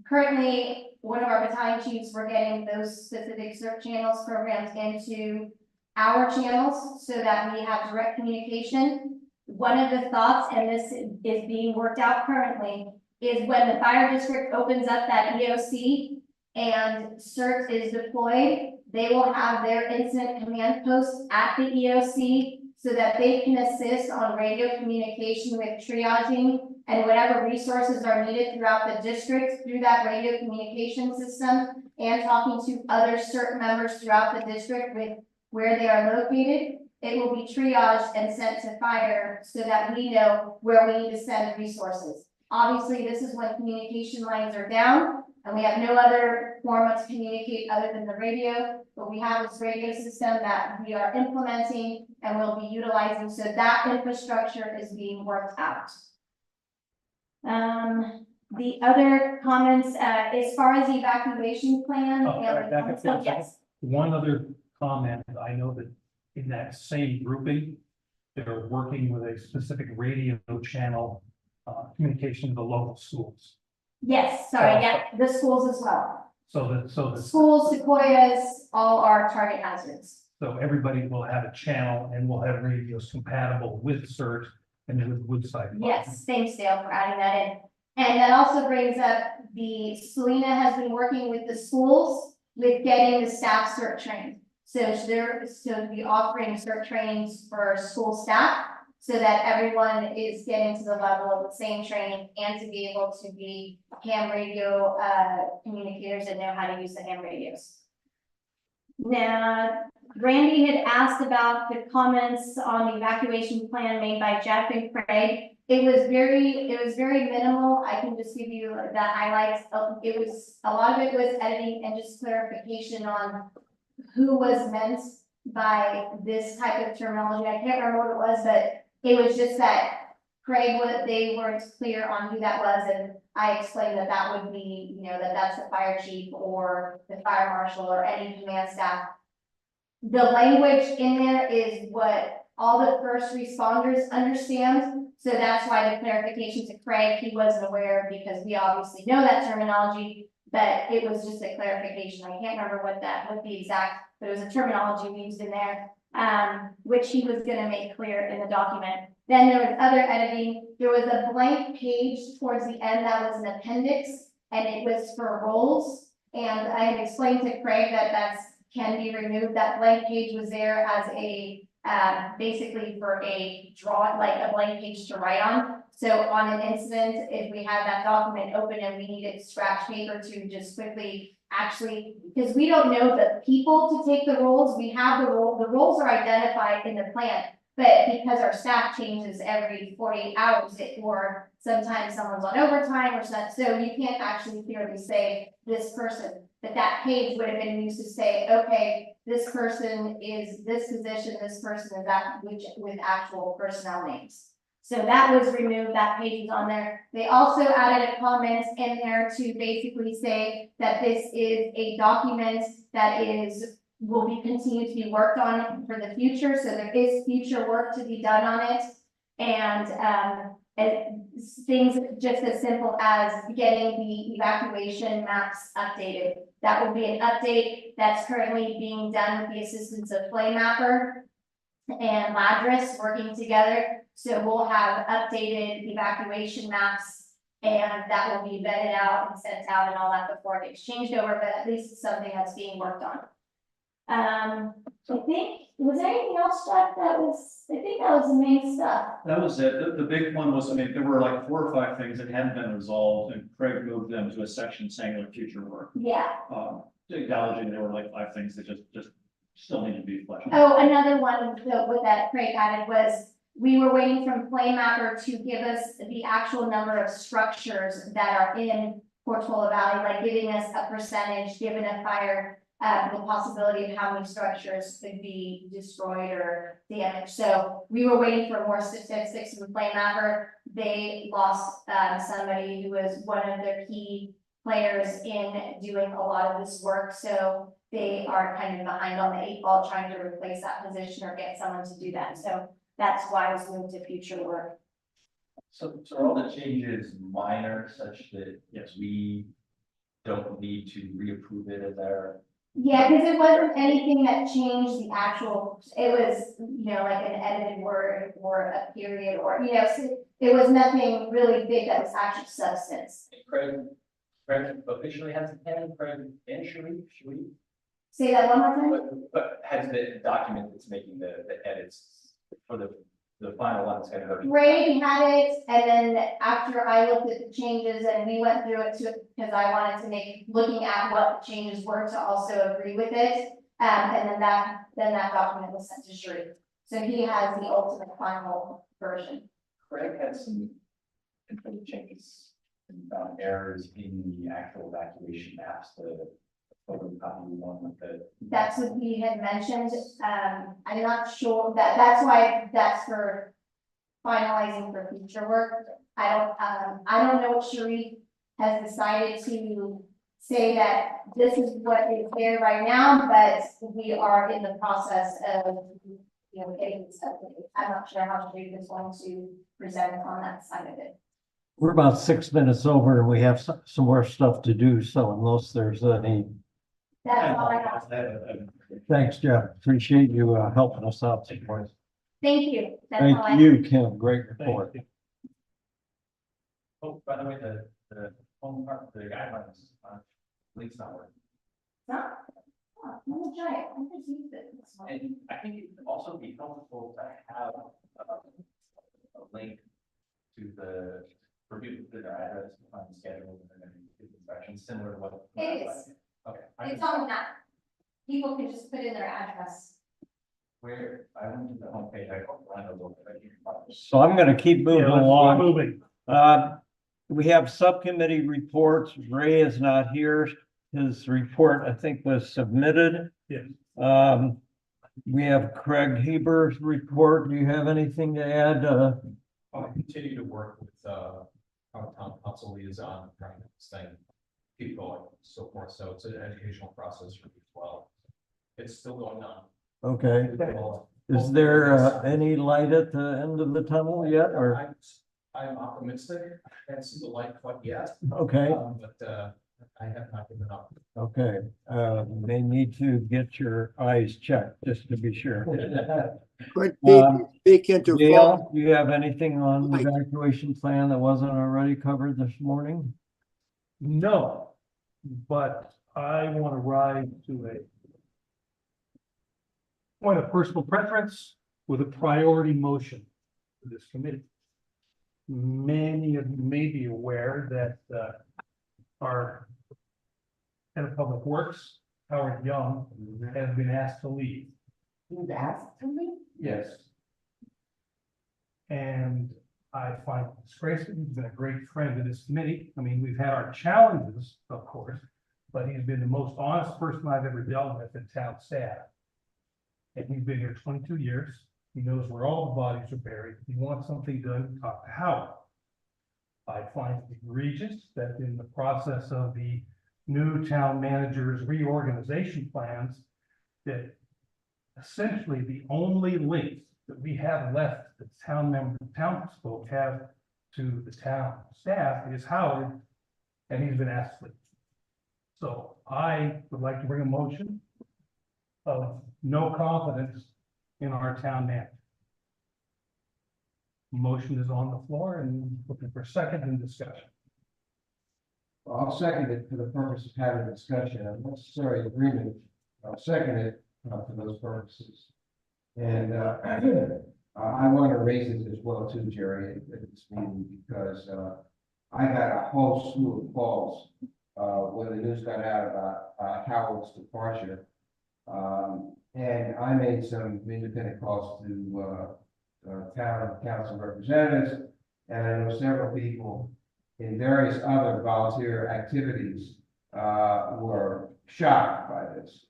currently, one of our battalion chiefs, we're getting those specific CERT channels programs into our channels so that we have direct communication. One of the thoughts, and this is being worked out currently, is when the fire district opens up that EOC and CERT is deployed, they will have their incident command posts at the EOC so that they can assist on radio communication with triaging and whatever resources are needed throughout the district through that radio communication system, and talking to other CERT members throughout the district with where they are located. It will be triaged and sent to fire so that we know where we need to send resources. Obviously, this is when communication lines are down and we have no other form to communicate other than the radio, but we have this radio system that we are implementing and will be utilizing, so that infrastructure is being worked out. The other comments, as far as the evacuation plan. Oh, and back up there a second. yes. One other comment, I know that in that same grouping, they're working with a specific radio channel, communication to the local schools. Yes, sorry, yeah, the schools as well. So Schools, sequoias, all are target hazards. so everybody will have a channel and will have radios compatible with CERT and with Woodside. Yes, thanks Dale for adding that in. And that also brings up Selena has been working with the schools with getting the staff CERT trained. So to be offering CERT trainings for school staff so that everyone is getting to the level of the same training and to be able to be ham radio communicators and know how to use the ham radios. Now, Randy had asked about the comments on the evacuation plan made by Jeff and Craig. It was very minimal. I can just give you the highlights. It was, a lot of it was editing and just clarification on who was meant by this type of terminology. I can't remember what it was, but it was just that Craig, they weren't clear on who that was, and I explained that that would be, that's the fire chief or the fire marshal or any command staff. The language in there is what all the first responders understand. So that's why the clarification to Craig, he wasn't aware, because we obviously know that terminology, but it was just a clarification. I can't remember what the exact, but it was a terminology we used in there, which he was gonna make clear in the document. Then there was other editing. There was a blank page towards the end that was an appendix, and it was for roles. And I had explained to Craig that can be removed. That blank page was there as a, basically for a draw, like a blank page to write on. So on an incident, if we have that document open and we needed scratch paper to just quickly actually, because we don't know the people to take the roles, we have the roles are identified in the plan, but because our staff changes every 48 hours, or sometimes someone's on overtime or something, so you can't actually clearly say this person, but that page would have been used to say, okay, this person is this position, this person is that, which with actual personnel names. So that was removed, that page is on there. They also added a comment in there to basically say that this is a document that will be continued to be worked on for the future. So there is future work to be done on it. And things just as simple as getting the evacuation maps updated. That will be an update that's currently being done with the assistance of Flame Mapper. and Ladris working together. So we'll have updated evacuation maps, and that will be vetted out and sent out and all that before it gets changed over, but at least it's something that's being worked on. I think, was there anything else, Jeff, I think that was the main stuff. That was it. The big one was, I mean, there were like 4 or 5 things that hadn't been resolved, and Craig moved them to a section saying their future work. Yeah. Acknowledging there were like 5 things that just still need to be fleshed out. Oh, another one that Craig added was, we were waiting from Flame Mapper to give us the actual number of structures that are in Portola Valley, like giving us a percentage, given a fire, the possibility of how many structures could be destroyed or damaged. So we were waiting for more statistics from Flame Mapper. They lost somebody who was one of their key players in doing a lot of this work. So they are kind of behind on the 8 ball trying to replace that position or get someone to do that. So that's why it was moved to future work. So are all the changes minor such that, yes, we don't need to reapprove it as our? Yeah, because it wasn't anything that changed the actual, it was, like an edited word or a period or, so it was nothing really big that was actual substance. Craig officially has the pen, Craig and Sharif, should we? Say that one more time? But has the document that's making the edits for the final one that's gonna go? Ray had it, and then after I looked at the changes and we went through it too, because I wanted to make, looking at what the changes were to also agree with it. And then that document was sent to Sharif. So he has the ultimate final version. Craig had some important changes and found errors in the actual evacuation maps, the photocopy one with the. That's what we had mentioned. I'm not sure that's why that's for finalizing for future work. I don't know what Sharif has decided to say that this is what is there right now, but we are in the process of, getting this updated. I'm not sure how Sharif is going to present on that side of it. We're about 6 minutes over and we have some more stuff to do. So unless there's any. That's all I got. Thanks, Jeff. Appreciate you helping us out. Thank Thank you. That's all I you, Kim. Great report. Oh, by the way, the home part, the guidelines, links not working. No? Oh, let me try it. I just used it. And I think it would also be helpful to have a link to the, for people to put their address, find the schedule, and then do the inspections, similar to what. It is. Okay. It's on that. People can just put in their address. Where, I went to the homepage, I don't find a little bit. So I'm going to keep moving Yeah, let's keep along. moving. We have subcommittee reports. Ray is not here. His report, I think, was submitted. Yes. We have Craig Heber's report. Do you have anything to add? I'll continue to work with our town council liaison, trying to this thing keep going, so forth. So it's an educational process for me as well. It's still going on. Okay. Is there any light at the end of the tunnel yet, or? I'm optimistic. I can't see the light quite yet. Okay. But I have not given up. Okay. They need to get your eyes checked just to be sure. But Um, speak into. Dale, do you have anything on the evacuation plan that wasn't already covered this morning? No, but I want to rise to a point of personal preference with a priority motion for this committee. Many of you may be aware that our head of public works, Howard Young, has been asked to leave. Who's asked to me? Yes. And I find it disgraceful. He's been a great friend of this committee. I mean, we've had our challenges, of course, but he's been the most honest person I've ever dealt with in town staff. And he's been here 22 years. He knows where all the bodies are buried. If he wants something done, talk to Howard. I find it egregious that in the process of the new town manager's reorganization plans, that essentially the only link that we have left that townsfolk have to the town staff is Howard, and he's been asked to leave. So I would like to bring a motion of no confidence in our town manager. Motion is on the floor and looking for second in discussion. Well, I'll second it for the purpose of having a discussion, I'm not necessarily agreement, I'll second it for those purposes. And I want to raise it as well too, Jerry, at this meeting, because I got a whole slew of calls when the news got out about Howard's departure. And I made some independent calls to town council representatives, and I know several people in various other volunteer activities were shocked by this.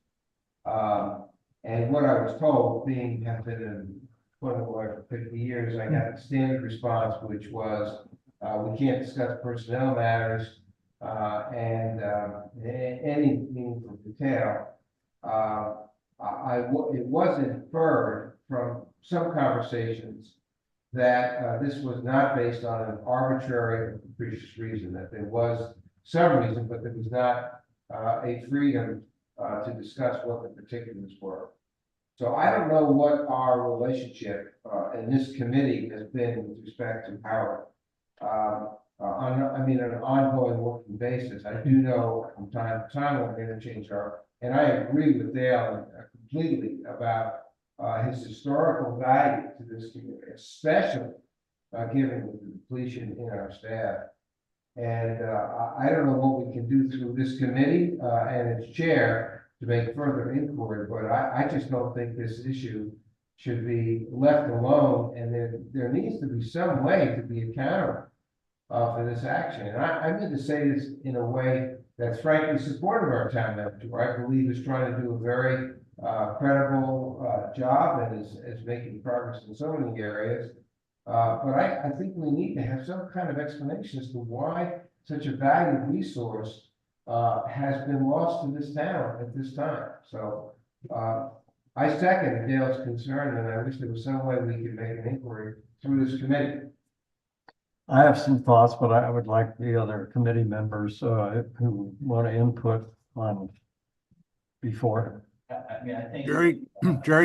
And what I was told, being have been in employment lawyer for 50 years, I got the standard response, which was, we can't discuss personnel matters and any meaningful detail. It was inferred from some conversations that this was not based on an arbitrary or capricious reason, that there was some reason, but there was not a freedom to discuss what the particulars were. So I don't know what our relationship in this committee has been with respect to Howard. On an ongoing working basis. I do know from time to time we're going to change and I agree with Dale completely about his historical value to this community, especially given the depletion in our staff. And I don't know what we can do through this committee and its chair to make further inquiry, but I just don't think this issue should be left alone, and there needs to be some way to be accountable for this action. And I meant to say this in a way that's frankly supportive of our town manager, who I believe is trying to do a very credible job and is making progress in so many areas. But I think we need to have some kind of explanation as to why such a valued resource has been lost to this town at this time. So I second Dale's concern, and I wish there was some way we could make an inquiry through this committee. I have some thoughts, but I would like the other committee members who want to input on before. I mean, I think. Jerry,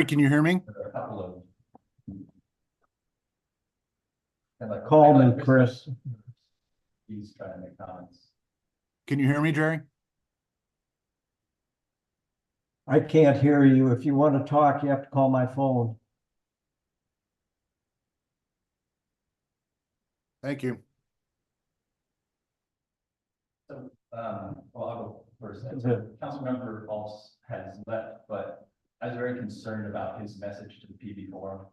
can you hear me? There are a couple of. Call me, Chris. He's trying to make comments. Can you hear me, Jerry? I can't hear you. If you want to talk, you have to call my phone. Thank you. So, well, I'll go first. Okay. Councilmember Pulse has left, but I was very concerned about his message to the PB forum.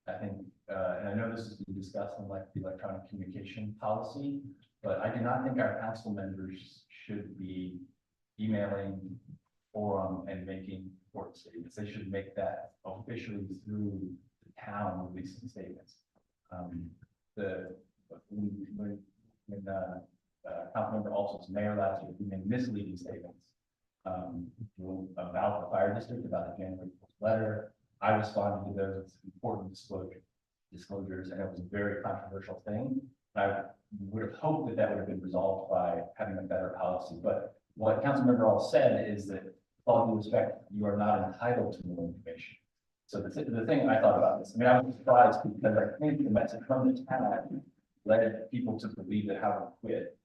I think, and I know this has been discussed in like the electronic communication policy, but I do not think our council members should be emailing forum and making court statements. They should make that officially through the town releasing statements. When Councilmember Alsop's mayor last year, he made misleading statements about the fire district, about the January 4th letter. I responded to those important disclosures, and it was a very controversial thing. I would have hoped that would have been resolved by having a better policy. But what Councilmember All said is that, with all due respect, you are not entitled to more information. So the thing I thought about this, I mean, I was surprised because I think the message from the town led people to believe that Howard quit.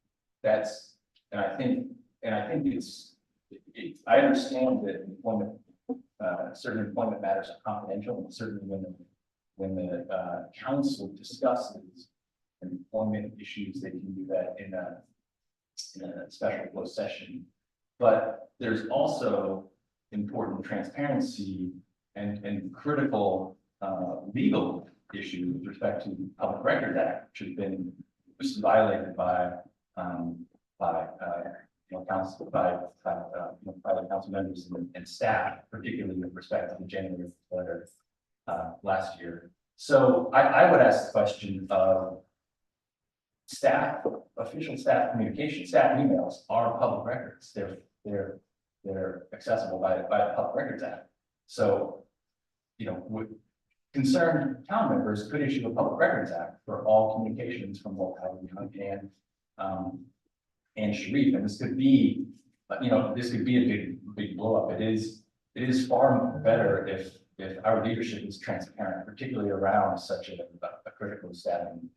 And I think I understand that certain employment matters are confidential, and certainly when the council discusses employment issues, they can do that in a special closed session. But there's also important transparency and critical legal issue with respect to the Public Records Act, which was violated by private council members and staff, particularly with respect to the January letter last year. So I would ask the question of official staff communication, staff emails are public records. They're accessible by the Public Records Act. So, concerned town members could issue a Public Records Act for all communications from both Howard County and Sharif. And this could be, a big blow up. It is far better if if our leadership is transparent, particularly around such a critical staffing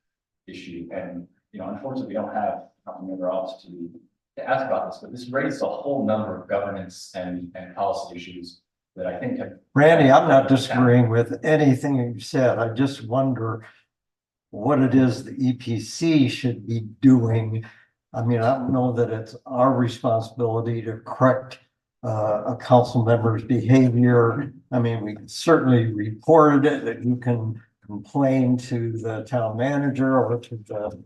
issue. And, you know, unfortunately, we don't have a member else to ask about this, but this raised a whole number of governance and policy issues that I think have. Randy, I'm not disagreeing with anything you said. I just wonder what it is the EPC should be doing. I mean, I don't know that it's our responsibility to correct a council member's behavior. I mean, we certainly reported it, that you can complain to the town manager or to the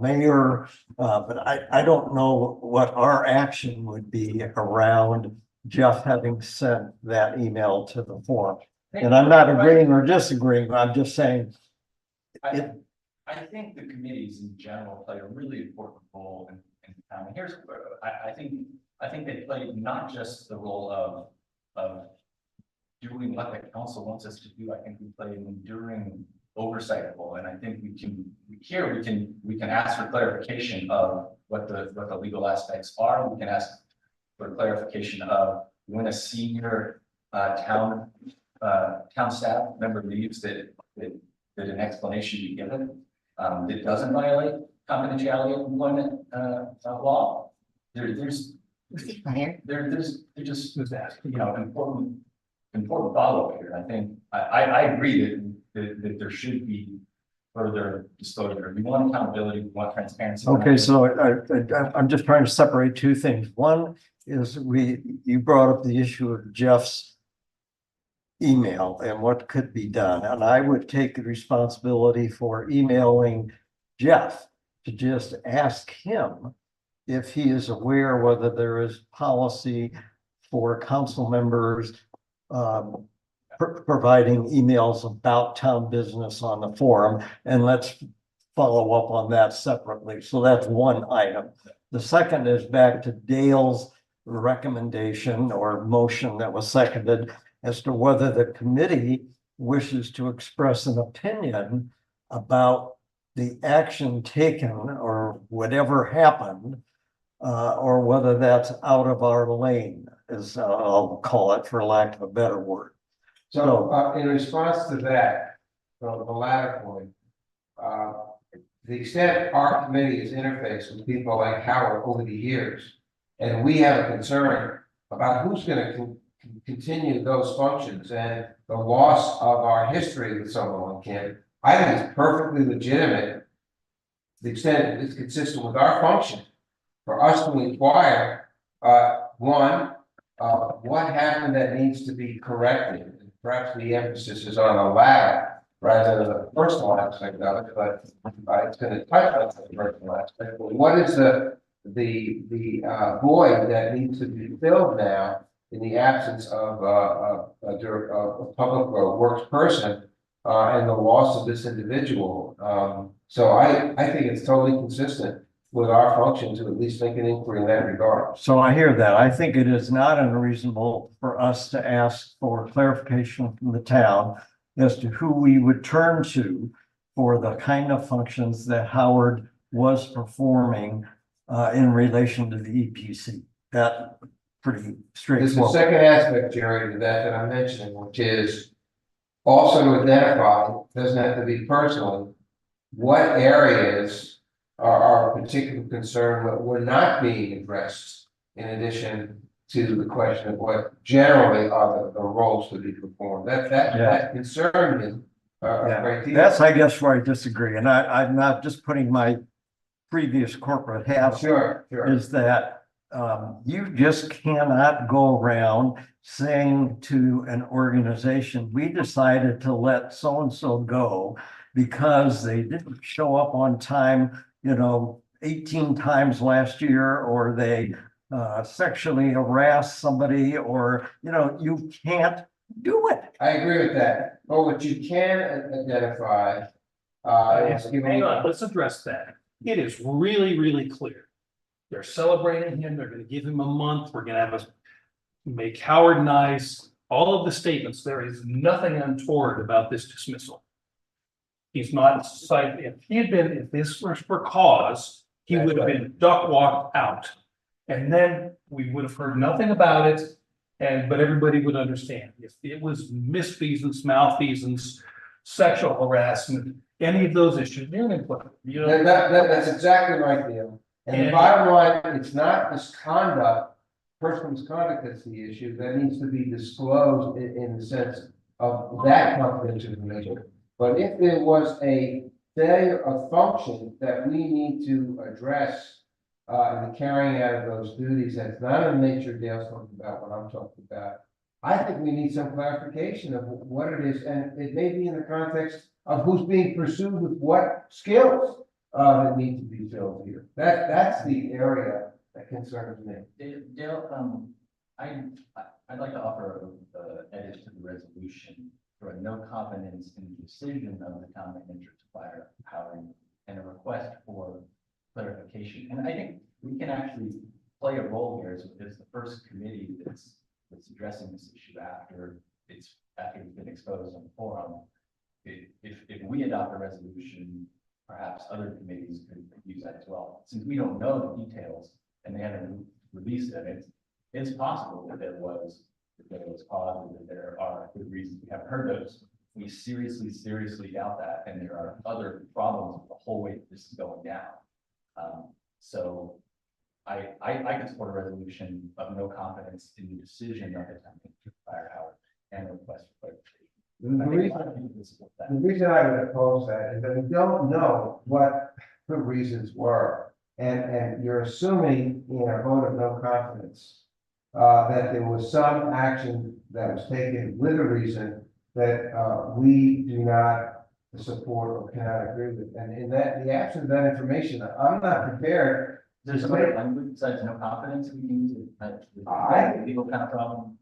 mayor, but I don't know what our action would be around Jeff having sent that email to the forum. And I'm not agreeing or disagreeing, I'm just saying. I think the committees in general play a really important role in town. And here's where I think they play not just the role of doing what the council wants us to do. I think we play an enduring oversight role, and I think we can ask for clarification of what the legal aspects are. We can ask for clarification of when a senior town staff member leaves that an explanation be given that doesn't violate confidentiality of employment law. There's just, you know, important follow-up here. I think I agree that there should be further disclosure. We want accountability, we want transparency. Okay, so I'm just trying to separate two things. One is you brought up the issue of Jeff's email and what could be done. And I would take the responsibility for emailing Jeff to just ask him if he is aware whether there is policy for council members providing emails about town business on the forum, and let's follow up on that separately. So that's one item. The second is back to Dale's recommendation or motion that was seconded as to whether the committee wishes to express an opinion about the action taken or whatever happened, or whether that's out of our lane, as I'll call it for lack of a better word. So, in response to that, the latter point, the extent our committee is interfaced with people like Howard over the years, and we have a concern about who's going to continue those functions and the loss of our history with someone like him, I think it's perfectly legitimate to the extent it's consistent with our function for us to inquire, one, what happened that needs to be corrected. Perhaps the emphasis is on the latter rather than the personal aspect of it, but it's going to touch on the personal aspect. But what is the void that needs to be filled now in the absence of a public works person and the loss of this individual? So I think it's totally consistent with our function to at least make an inquiry in that regard. So I hear that. I think it is not unreasonable for us to ask for clarification from the town as to who we would turn to for the kind of functions that Howard was performing in relation to the EPC. That pretty straightforward. There's a second aspect, Jerry, to that I'm mentioning, which is also to identify, doesn't have to be personally, what areas are of particular concern that were not being addressed, in addition to the question of what generally are the roles to be performed. That concerned me a great deal. That's, I guess, where I disagree. And I'm not just putting my previous corporate hat on. Sure. Is that you just cannot go around saying to an organization, we decided to let so-and-so go because they didn't show up on time, 18 times last year, or they sexually harassed somebody, or, you can't do it. I agree with that. But what you can identify is Hang on, let's address that. It is really, really clear. They're celebrating him. They're going to give him a month. We're going to have make Howard nice. All of the statements. There is nothing untoward about this dismissal. He's not cited. If this was for cause, he would have been duck walked out. And then we would have heard nothing about it. but everybody would understand, if it was misfeasance, malfeasance, sexual harassment, any of those issues, they're gonna put, you know. That's exactly right, Dale. And the And- bottom line, it's not misconduct, personal misconduct that's the issue, that needs to be disclosed in the sense of that confidential information. But if there was a failure of function that we need to address in the carrying out of those duties, that's not in the nature Dale's talking about, what I'm talking about. I think we need some clarification of what it is, and it may be in the context of who's being pursued with what skills that need to be filled here. That's the area that concerns me. Dale, I'd like to offer a edit to the resolution for a no confidence in the decision of the town manager to fire Howard and a request for clarification. And I think we can actually play a role here as the first committee that's addressing this issue after it's been exposed on the forum. If we adopt a resolution, perhaps other committees could use that as well. Since we don't know the details and they haven't released it, it's possible that there was cause, that there are good reasons we haven't heard those. We seriously doubt that, and there are other problems with the whole way that this is going down. So I can support a resolution of no confidence in the decision of the town to fire Howard and a request for clarification. The reason I would oppose that is that we don't know what the reasons were. And you're assuming in a vote of no confidence that there was some action that was taken with a reason that we do not support or cannot agree with. And in that, the absence of that information, I'm not prepared. There's some other language besides no confidence we can use it. Legal kind of problem.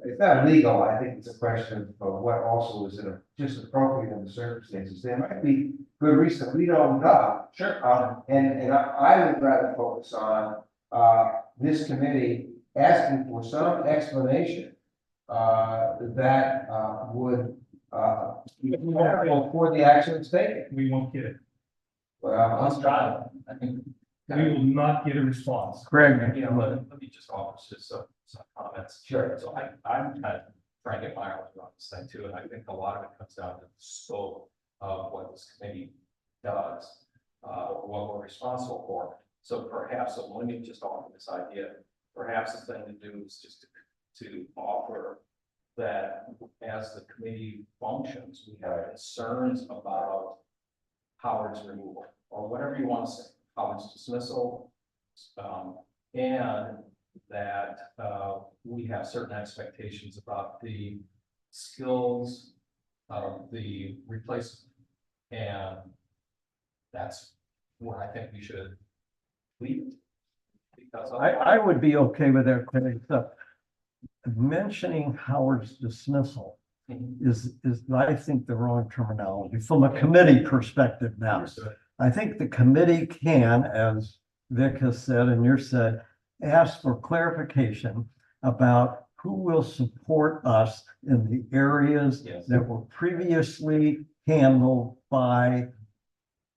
It's not legal. I think it's a question of what also is just appropriate in the circumstances. There might be good reason we don't know. Sure. And I would rather focus on this committee asking for some explanation that would be helpful for the actions taken. We won't get it. Well, Let's try it. I think. We will not get a response. Greg, You know, let me just offer just some comments. Sure. So I'm kind of trying to get my arms around this thing too, and I think a lot of it comes down to the scope of what this committee does, what we're responsible for. So perhaps, so let me just offer this idea, perhaps the thing to do is just to offer that as the committee functions, we have concerns about Howard's removal, or whatever you want to say, Howard's dismissal, and that we have certain expectations about the skills of the replacement. And that's where I think we should leave it. Because I would be okay with that, except mentioning Howard's dismissal is I think the wrong terminology from a committee perspective now. Understood. I think the committee can, as Vic has said and you said, ask for clarification about who will support us in the areas Yes. that were previously handled by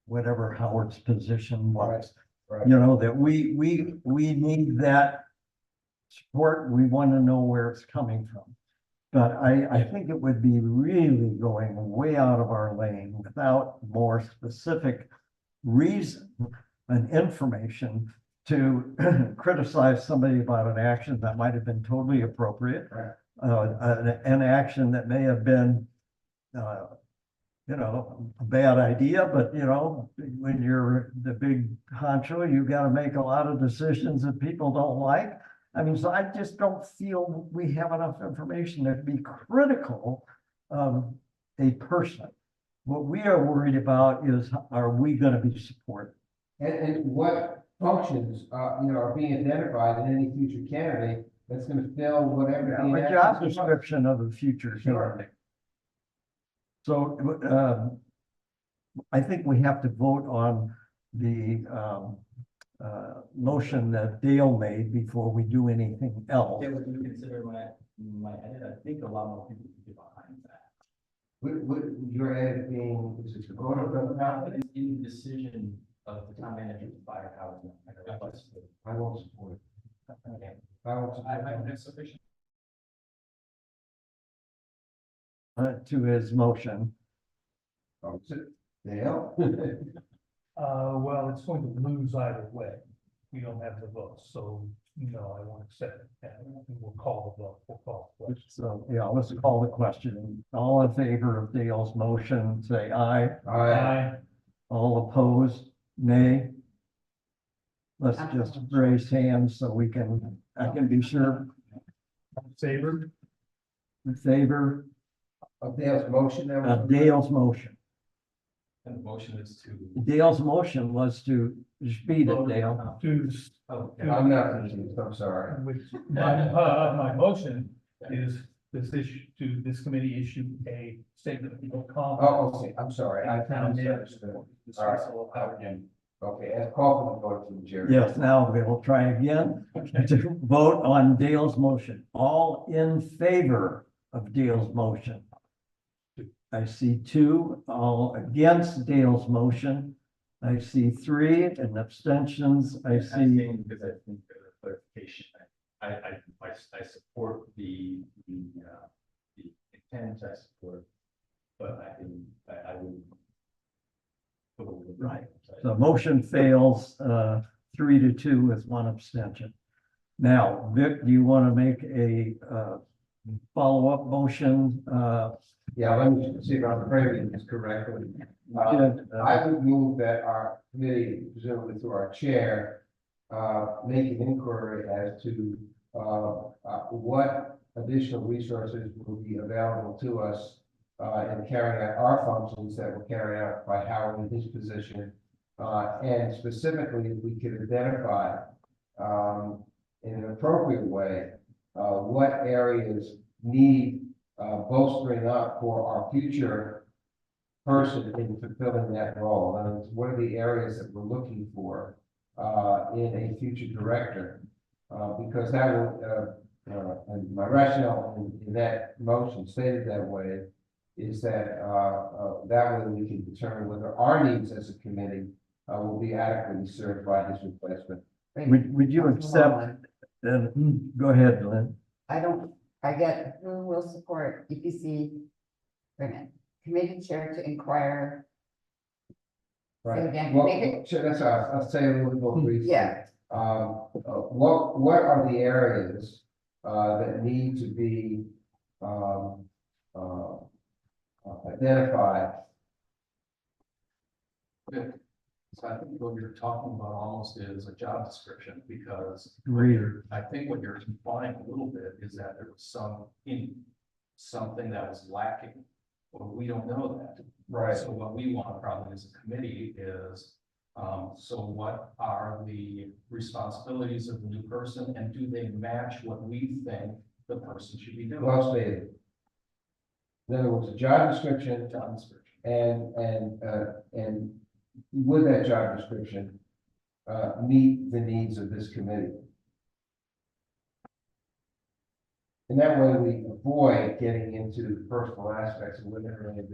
whatever Howard's position was. Right. You know, that we need that support. We want to know where it's coming from. But I think it would be really going way out of our lane without more specific reason and information to criticize somebody about an action that might have been totally appropriate. Right. An action that may have been, you know, a bad idea, but you know, when you're the big honcho, you got to make a lot of decisions that people don't like. I mean, so I just don't feel we have enough information to be critical of a person. What we are worried about is, are we going to be supported? And what functions, are being identified in any future candidate that's going to fill whatever. the A job actions are. description of the future Sure. candidate. So, I think we have to vote on the, motion that Dale made before we do anything else. Would you consider my edit? I think a lot more people could get behind that. Would your edit being, is it the vote of the Confidence in the decision of the town manager to fire Howard. I won't support it. Okay. I won't support I it. have sufficient to his motion. Oh, is it Dale? Well, it's going to lose either way. We don't have the vote, so no, I won't accept it. And we'll call the vote. We'll call the question. So, yeah, let's call the question. All in favor of Dale's motion, say aye. Aye. All opposed, nay. Let's just raise hands so I can be sure. Favor? In favor Of Dale's motion, that was. of Dale's motion. And the motion is to. Dale's motion was to speed it, Dale. Oh, I'm not confused, I'm sorry. Which, my motion is this committee issue a statement of no comment. Oh, okay, I'm sorry, I misunderstood. All right. Okay, and call for the vote from the chair. Yes, now we will try again to vote on Dale's motion. All in favor of Dale's motion? I see 2. All against Dale's motion. I see 3, and abstentions, I see. Because I think the clarification, I support the intent, I support, but I would. Right. The motion fails 3-2 with 1 abstention. Now, Vic, do you want to make a follow-up motion? Yeah, let me see if I'm framing this correctly. I would move that our committee, presumably through our chair, make an inquiry as to what additional resources will be available to us in carrying out our functions that were carried out by Howard in his position. And specifically, if we could identify in an appropriate way what areas need bolstering up for our future person in fulfilling that role. In other words, what are the areas that we're looking for in a future director? Because that will, and my rationale in that motion stated that way is that that way we can determine whether our needs as a committee will be adequately served by his replacement. Would you accept? Go ahead, Lynn. I get who will support EPC, wait a minute, committee chair to inquire. Right. again, Well, make it- sure, that's, I'll say a little bit more briefly. Yeah. What are the areas that need to be identified? So I think what you're talking about almost is a job description, because Agreed. I think what you're implying a little bit is that there was something that was lacking, or we don't know that. Right. So what we want probably as a committee is, so what are the responsibilities of the new person, and do they match what we think the person should be doing? Well stated. In other words, a job description Job description. and would that job description meet the needs of this committee? And that way we avoid getting into the personal aspects of whatever it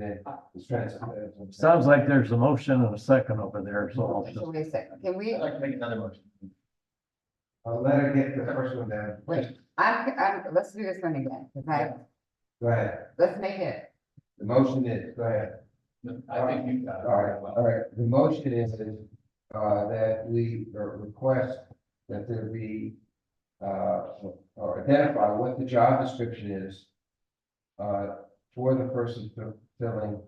is transparent. Sounds like there's a motion and a second over there, so I'll just. So wait a second, can we, I'd like to make another motion. I'll let her get the first one down. wait, let's do this one again, because Go ahead. let's make it, The motion is, go ahead. I think you've got it. All right, very well. all right. The motion is that we request that there be or identify what the job description is for the person fulfilling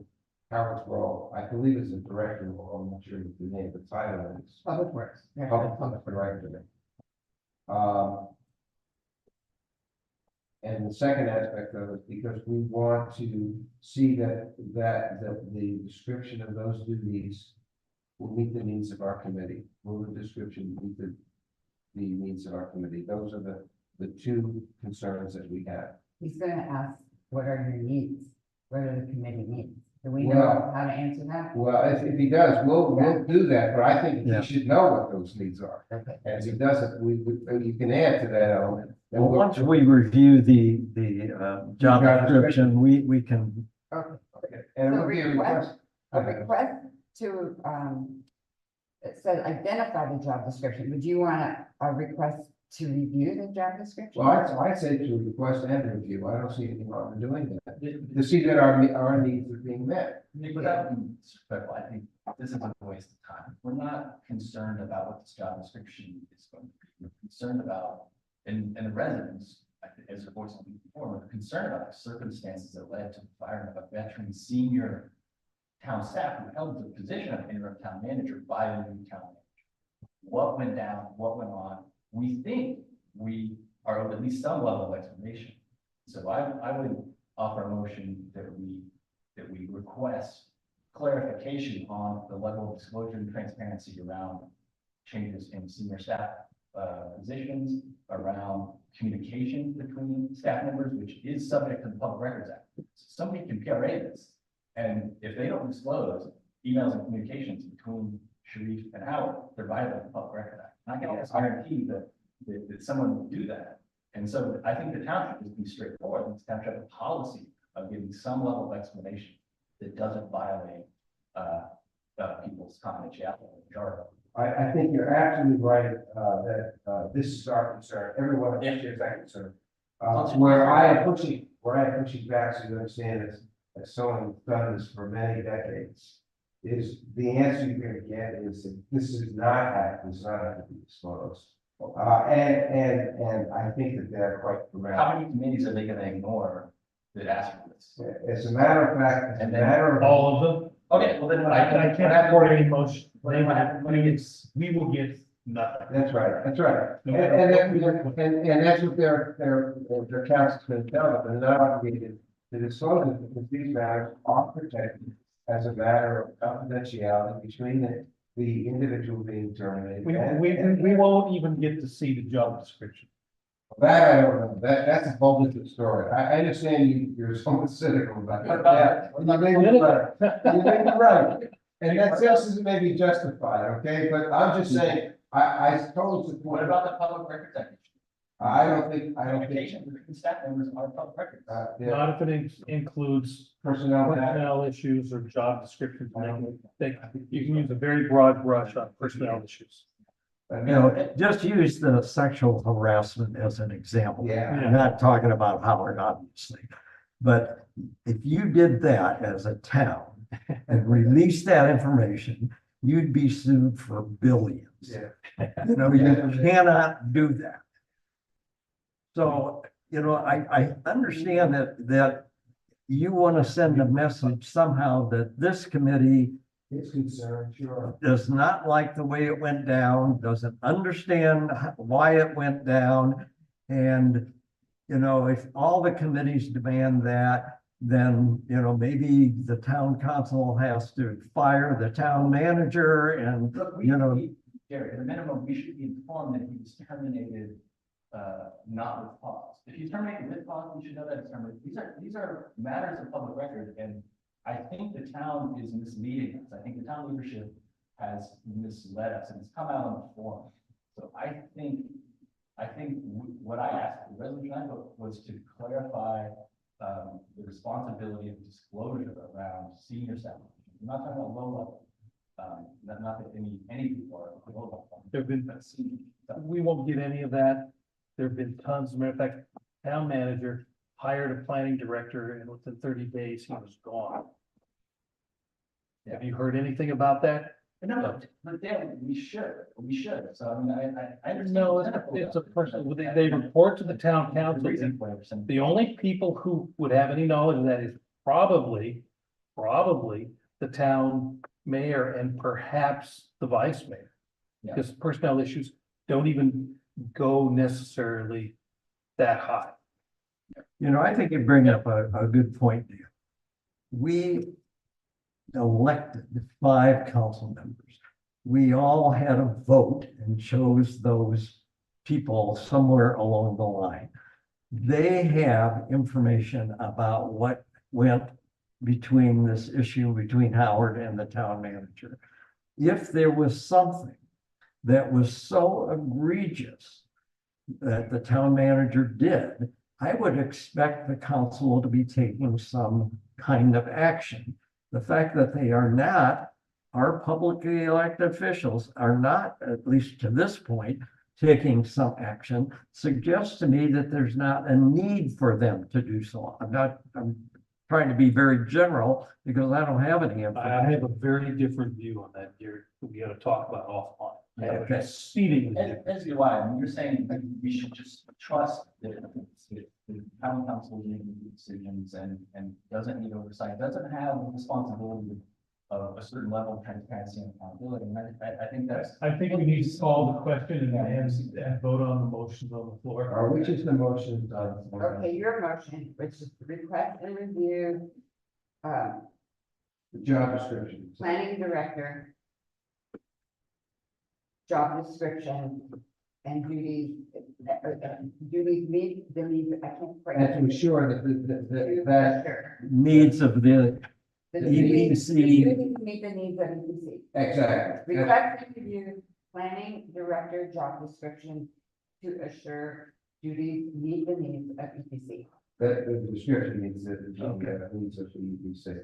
Howard's role. I believe it's a director role. I'm not sure what the name, the title is. public works. Yeah. Public director. And the second aspect of it, because we want to see that the description of those duties will meet the needs of our committee. Will the description meet the needs of our committee? Those are the two concerns that we have. He's gonna ask, what are your needs? What are the committee needs? Do we Well- know how to answer that? Well, if he does, we'll do that, but I think Yeah. he should know what those needs are. Okay. And if he doesn't, you can add to that element. And Well, once we review the job description, we can. Okay. Okay, and it So would be a request- request. A request to, it says identify the job description, would you want a request to review the job description? Well, I'd say to request and review, I don't see anything wrong in doing that, to see that our needs are being met. Without being disrespectful, I think this is a waste of time. We're not concerned about what this job description is going to be. We're concerned about, and the residents, I think, as a voice before, we're concerned about the circumstances that led to the firing of a veteran senior town staff who held the position of interim town manager by the new town manager. What went down, what went on? We think we are owed at least some level of explanation. So I would offer a motion that we request clarification on the level of disclosure and transparency around changes in senior staff positions, around communication between staff members, which is subject to the Public Records Act. So somebody can PRA this, and if they don't disclose emails and communications between Sharif and Howard, they're violating the Public Records Act. And I can almost guarantee that someone will do that. And so I think the town should just be straightforward. The town should have a policy of giving some level of explanation that doesn't violate people's confidentiality. I think you're absolutely right, that this is our concern, everyone shares that concern. Where I am pushing back, so you understand this, as someone who's done this for many decades, is the answer you're gonna get is that this is not have to be disclosed. And I think that they're quite correct. How many committees are they gonna ignore that ask for this? As a matter of fact, All of them, Okay, well then. I can't support any motion. What happens? We will get nothing. That's right. And No matter what. that's what their council's going to tell them, they're not obligated to disclose it, because these matters are protected as a matter of confidentiality between the individual being terminated. We won't even get to see the job description. That I don't know, that's a whole different story. I understand you're somewhat cynical about What it. about- Yeah, you may be right. You may be right. And that sense may be justified, okay, but I'm just saying, I totally support. What about the Public Records Act? I don't think. Communication between staff members are public records. Yeah, Not if it includes personnel matter. personnel issues or job descriptions. You can use a very broad brush on personnel issues. You know, just use the sexual harassment as an example. Yeah. I'm not talking about Howard, obviously. But if you did that as a town and released that information, you'd be sued for billions. Yeah. You know, you cannot do that. So, you know, I understand that you want to send a message somehow that this committee It's concerned, sure. does not like the way it went down, doesn't understand why it went down. And, you know, if all the committees demand that, then, you know, maybe the town council has to fire the town manager and, Look, you know. Jerry, at a minimum, we should be informed that he was terminated, not with cause. If he's terminated with cause, we should know that it's terminated. These are matters of public record, and I think the town is misleading us. I think the town leadership has misled us, and it's come out on the forum. So I think what I asked, the resolution I wrote, was to clarify the responsibility of disclosure around senior staff. I'm not talking about low level. Not that any people are low level. There've been, we won't get any of that. There've been tons. As a matter of fact, town manager hired a planning director, and within 30 days, he was gone. Have you heard anything about that? No, but then we should. So I mean, I understand. No, it's a person, they report to the town council. The only people who would have any knowledge of that is probably the town mayor and perhaps the vice mayor. Yeah. Because personnel issues don't even go necessarily that high. You know, I think you bring up a good point there. We elected 5 council members. We all had a vote and chose those people somewhere along the line. They have information about what went between this issue between Howard and the town manager. If there was something that was so egregious that the town manager did, I would expect the council to be taking some kind of action. The fact that they are not, our publicly elected officials are not, at least to this point, taking some action suggests to me that there's not a need for them to do so. I'm trying to be very general because I don't have any I information. have a very different view on that, Gary. We gotta talk about offline. I have Okay. a exceedingly And different. as do I, I mean, you're saying that we should just trust that the town council is making decisions and doesn't need oversight, doesn't have the responsibility of a certain level of transparency and accountability, and I think that's. I think we need to call the question and vote on the motions on the floor. Which is the motion? Okay, your motion, which is to request and review, The job description. planning director, job description, and duties meet the needs, I can't. quite- And to ensure that Needs of the The EPC. duties meet the needs of EPC. exactly. Request and review planning director job description to assure duties meet the needs of EPC. That the description needs that, needs of the EPC.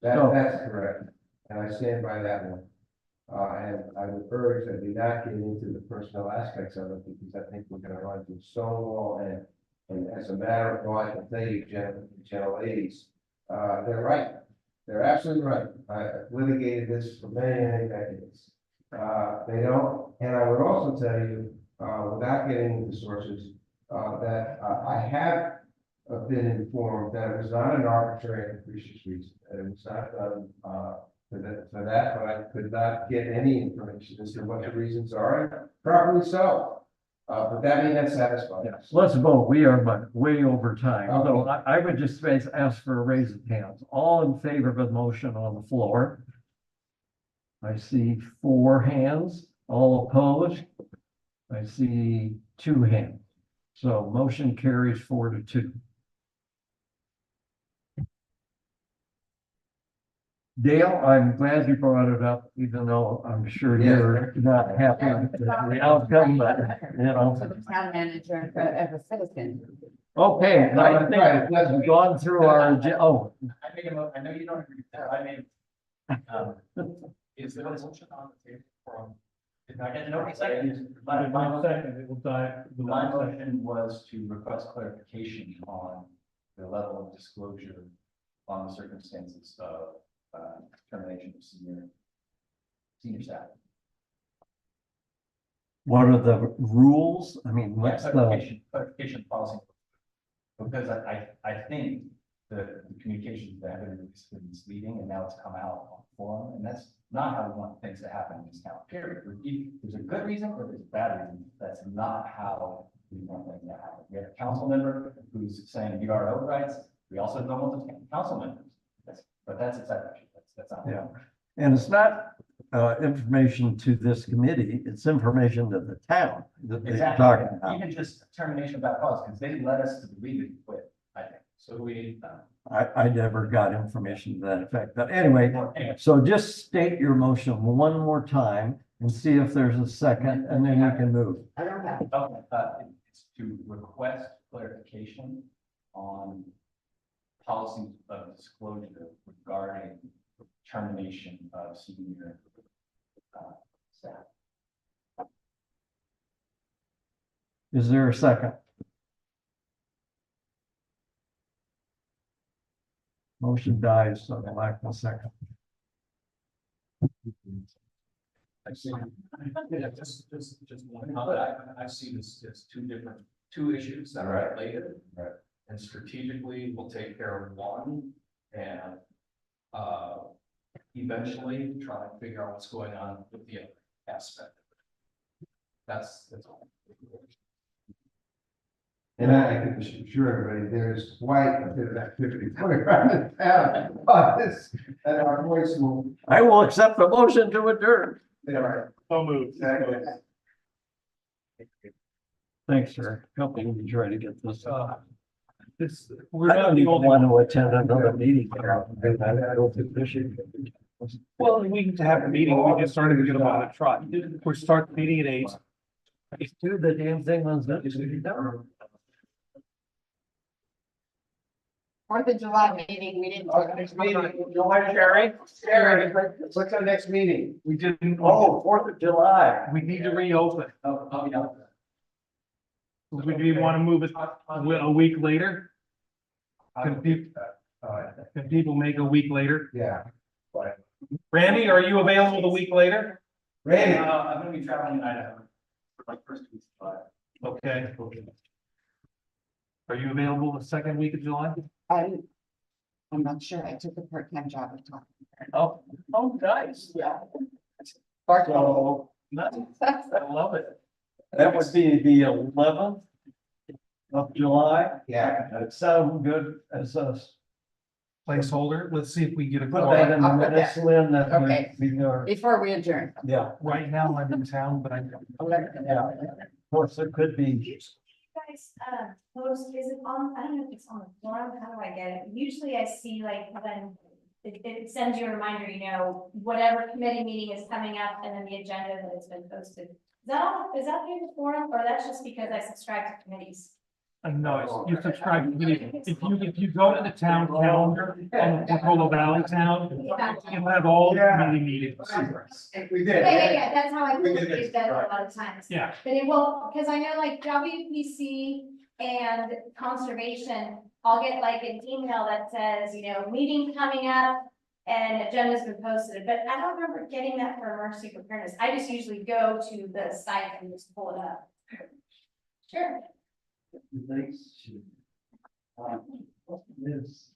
That, So- that's correct, and I stand by that one. And I would urge that we not get into the personal aspects of it, because I think we're gonna run into stonewall, and as a matter of law, I can tell you, gentle ladies, they're right. They're absolutely right. I've litigated this for many decades. They don't, and I would also tell you, without getting into sources, that I have been informed that it was not an arbitrary and capricious reason, that it was not done, for that, but I could not get any information as to what the reasons are, and probably so. But that may not satisfy us. Let's vote. We are way over time. So Okay. I would just ask for a raise of hands. All in favor of the motion on the floor? I see 4 hands. All opposed? I see 2 hands. So motion carries 4-2. Dale, I'm glad you brought it up, even though I'm sure you're not happy with the outcome, but you know. To the town manager as a citizen. Okay, I think Right. we've gone through our, I made I know you don't agree with that, I made. Is there a motion on the table from? If I get no second, my motion. It will die. My motion was to request clarification on the level of disclosure on the circumstances of termination of senior staff. what are the rules? I mean, what's the, Clarification policy. Because I think the communications that have been released is misleading, and now it's come out on forum, and that's not how we want things to happen in this town, period. There's a good reason or there's a bad reason, that's not how we want things to happen. We have a council member who's saying you are overrides, we also don't want the council members. But that's a separate issue, that's not. Yeah. And it's not information to this committee, it's information to the town that they're Exactly, talking about. even just termination without cause, because they led us to believe it quit, I think, so we. I never got information to that effect, but anyway, so just state your motion one more time and see if there's a second, and then we can move. I don't have. Okay, it's to request clarification on policy of disclosure regarding termination of senior staff. Is there a second? Motion dies, so the lack of a second. I see, yeah, just one, I see this as two issues that are related. Right. And strategically, we'll take care of one and, eventually try and figure out what's going on with the other aspect. That's all. And I can assure everybody, there's quite a bit of activity going around in town on this, and our voice will. I will accept the motion to adjourn. So moved. Thanks, sir. Helping me try to get this. We're I not don't the even only want one. to attend another meeting. I don't think this should- Well, we can have a meeting. We just started to get them on a trot. We're starting the meeting at 8. Let's do the damn thing on that. 4th of July meeting, we didn't. Next meeting, you know what, Sherry? Sherry, what's our next meeting? We didn't. Oh, 4th of July. We need to reopen. I'll be out there. Would you want to move it a week later? Can people make a week later? Yeah. Randy, are you available a week later? Randy, I'm gonna be traveling in Idaho. For like first week of July. Okay. Are you available the second week of July? I'm not sure. I took a part-time job of talking. Oh, nice. Yeah. So Nice. I love it. that would be the 11th of July. yeah. That sound good as a, Placeholder. Let's see if we get a put call. that in the I'll put minutes, that. Lynn, that Okay. would be our, Before we adjourn. yeah, Right now, I'm in town, but I. yeah. Of course, it could be, Guys, post, is it on, I don't know if it's on the forum, how do I get it? Usually I see like when it sends you a reminder, you know, whatever committee meeting is coming up and then the agenda that it's been posted. Is that through the forum or that's just because I subscribe to committees? No, you subscribe, if you go to the town calendar on the Polo Valley Town, you'll have all the committee meetings. We Yeah, that's how I did that a lot of times. Yeah, But it will, because I know like WPC and conservation, I'll get like an email that says, you know, meeting coming up and agenda's been posted, but I don't remember getting that for emergency preparedness. I just usually go to the site and just pull it up. Sure. they should. This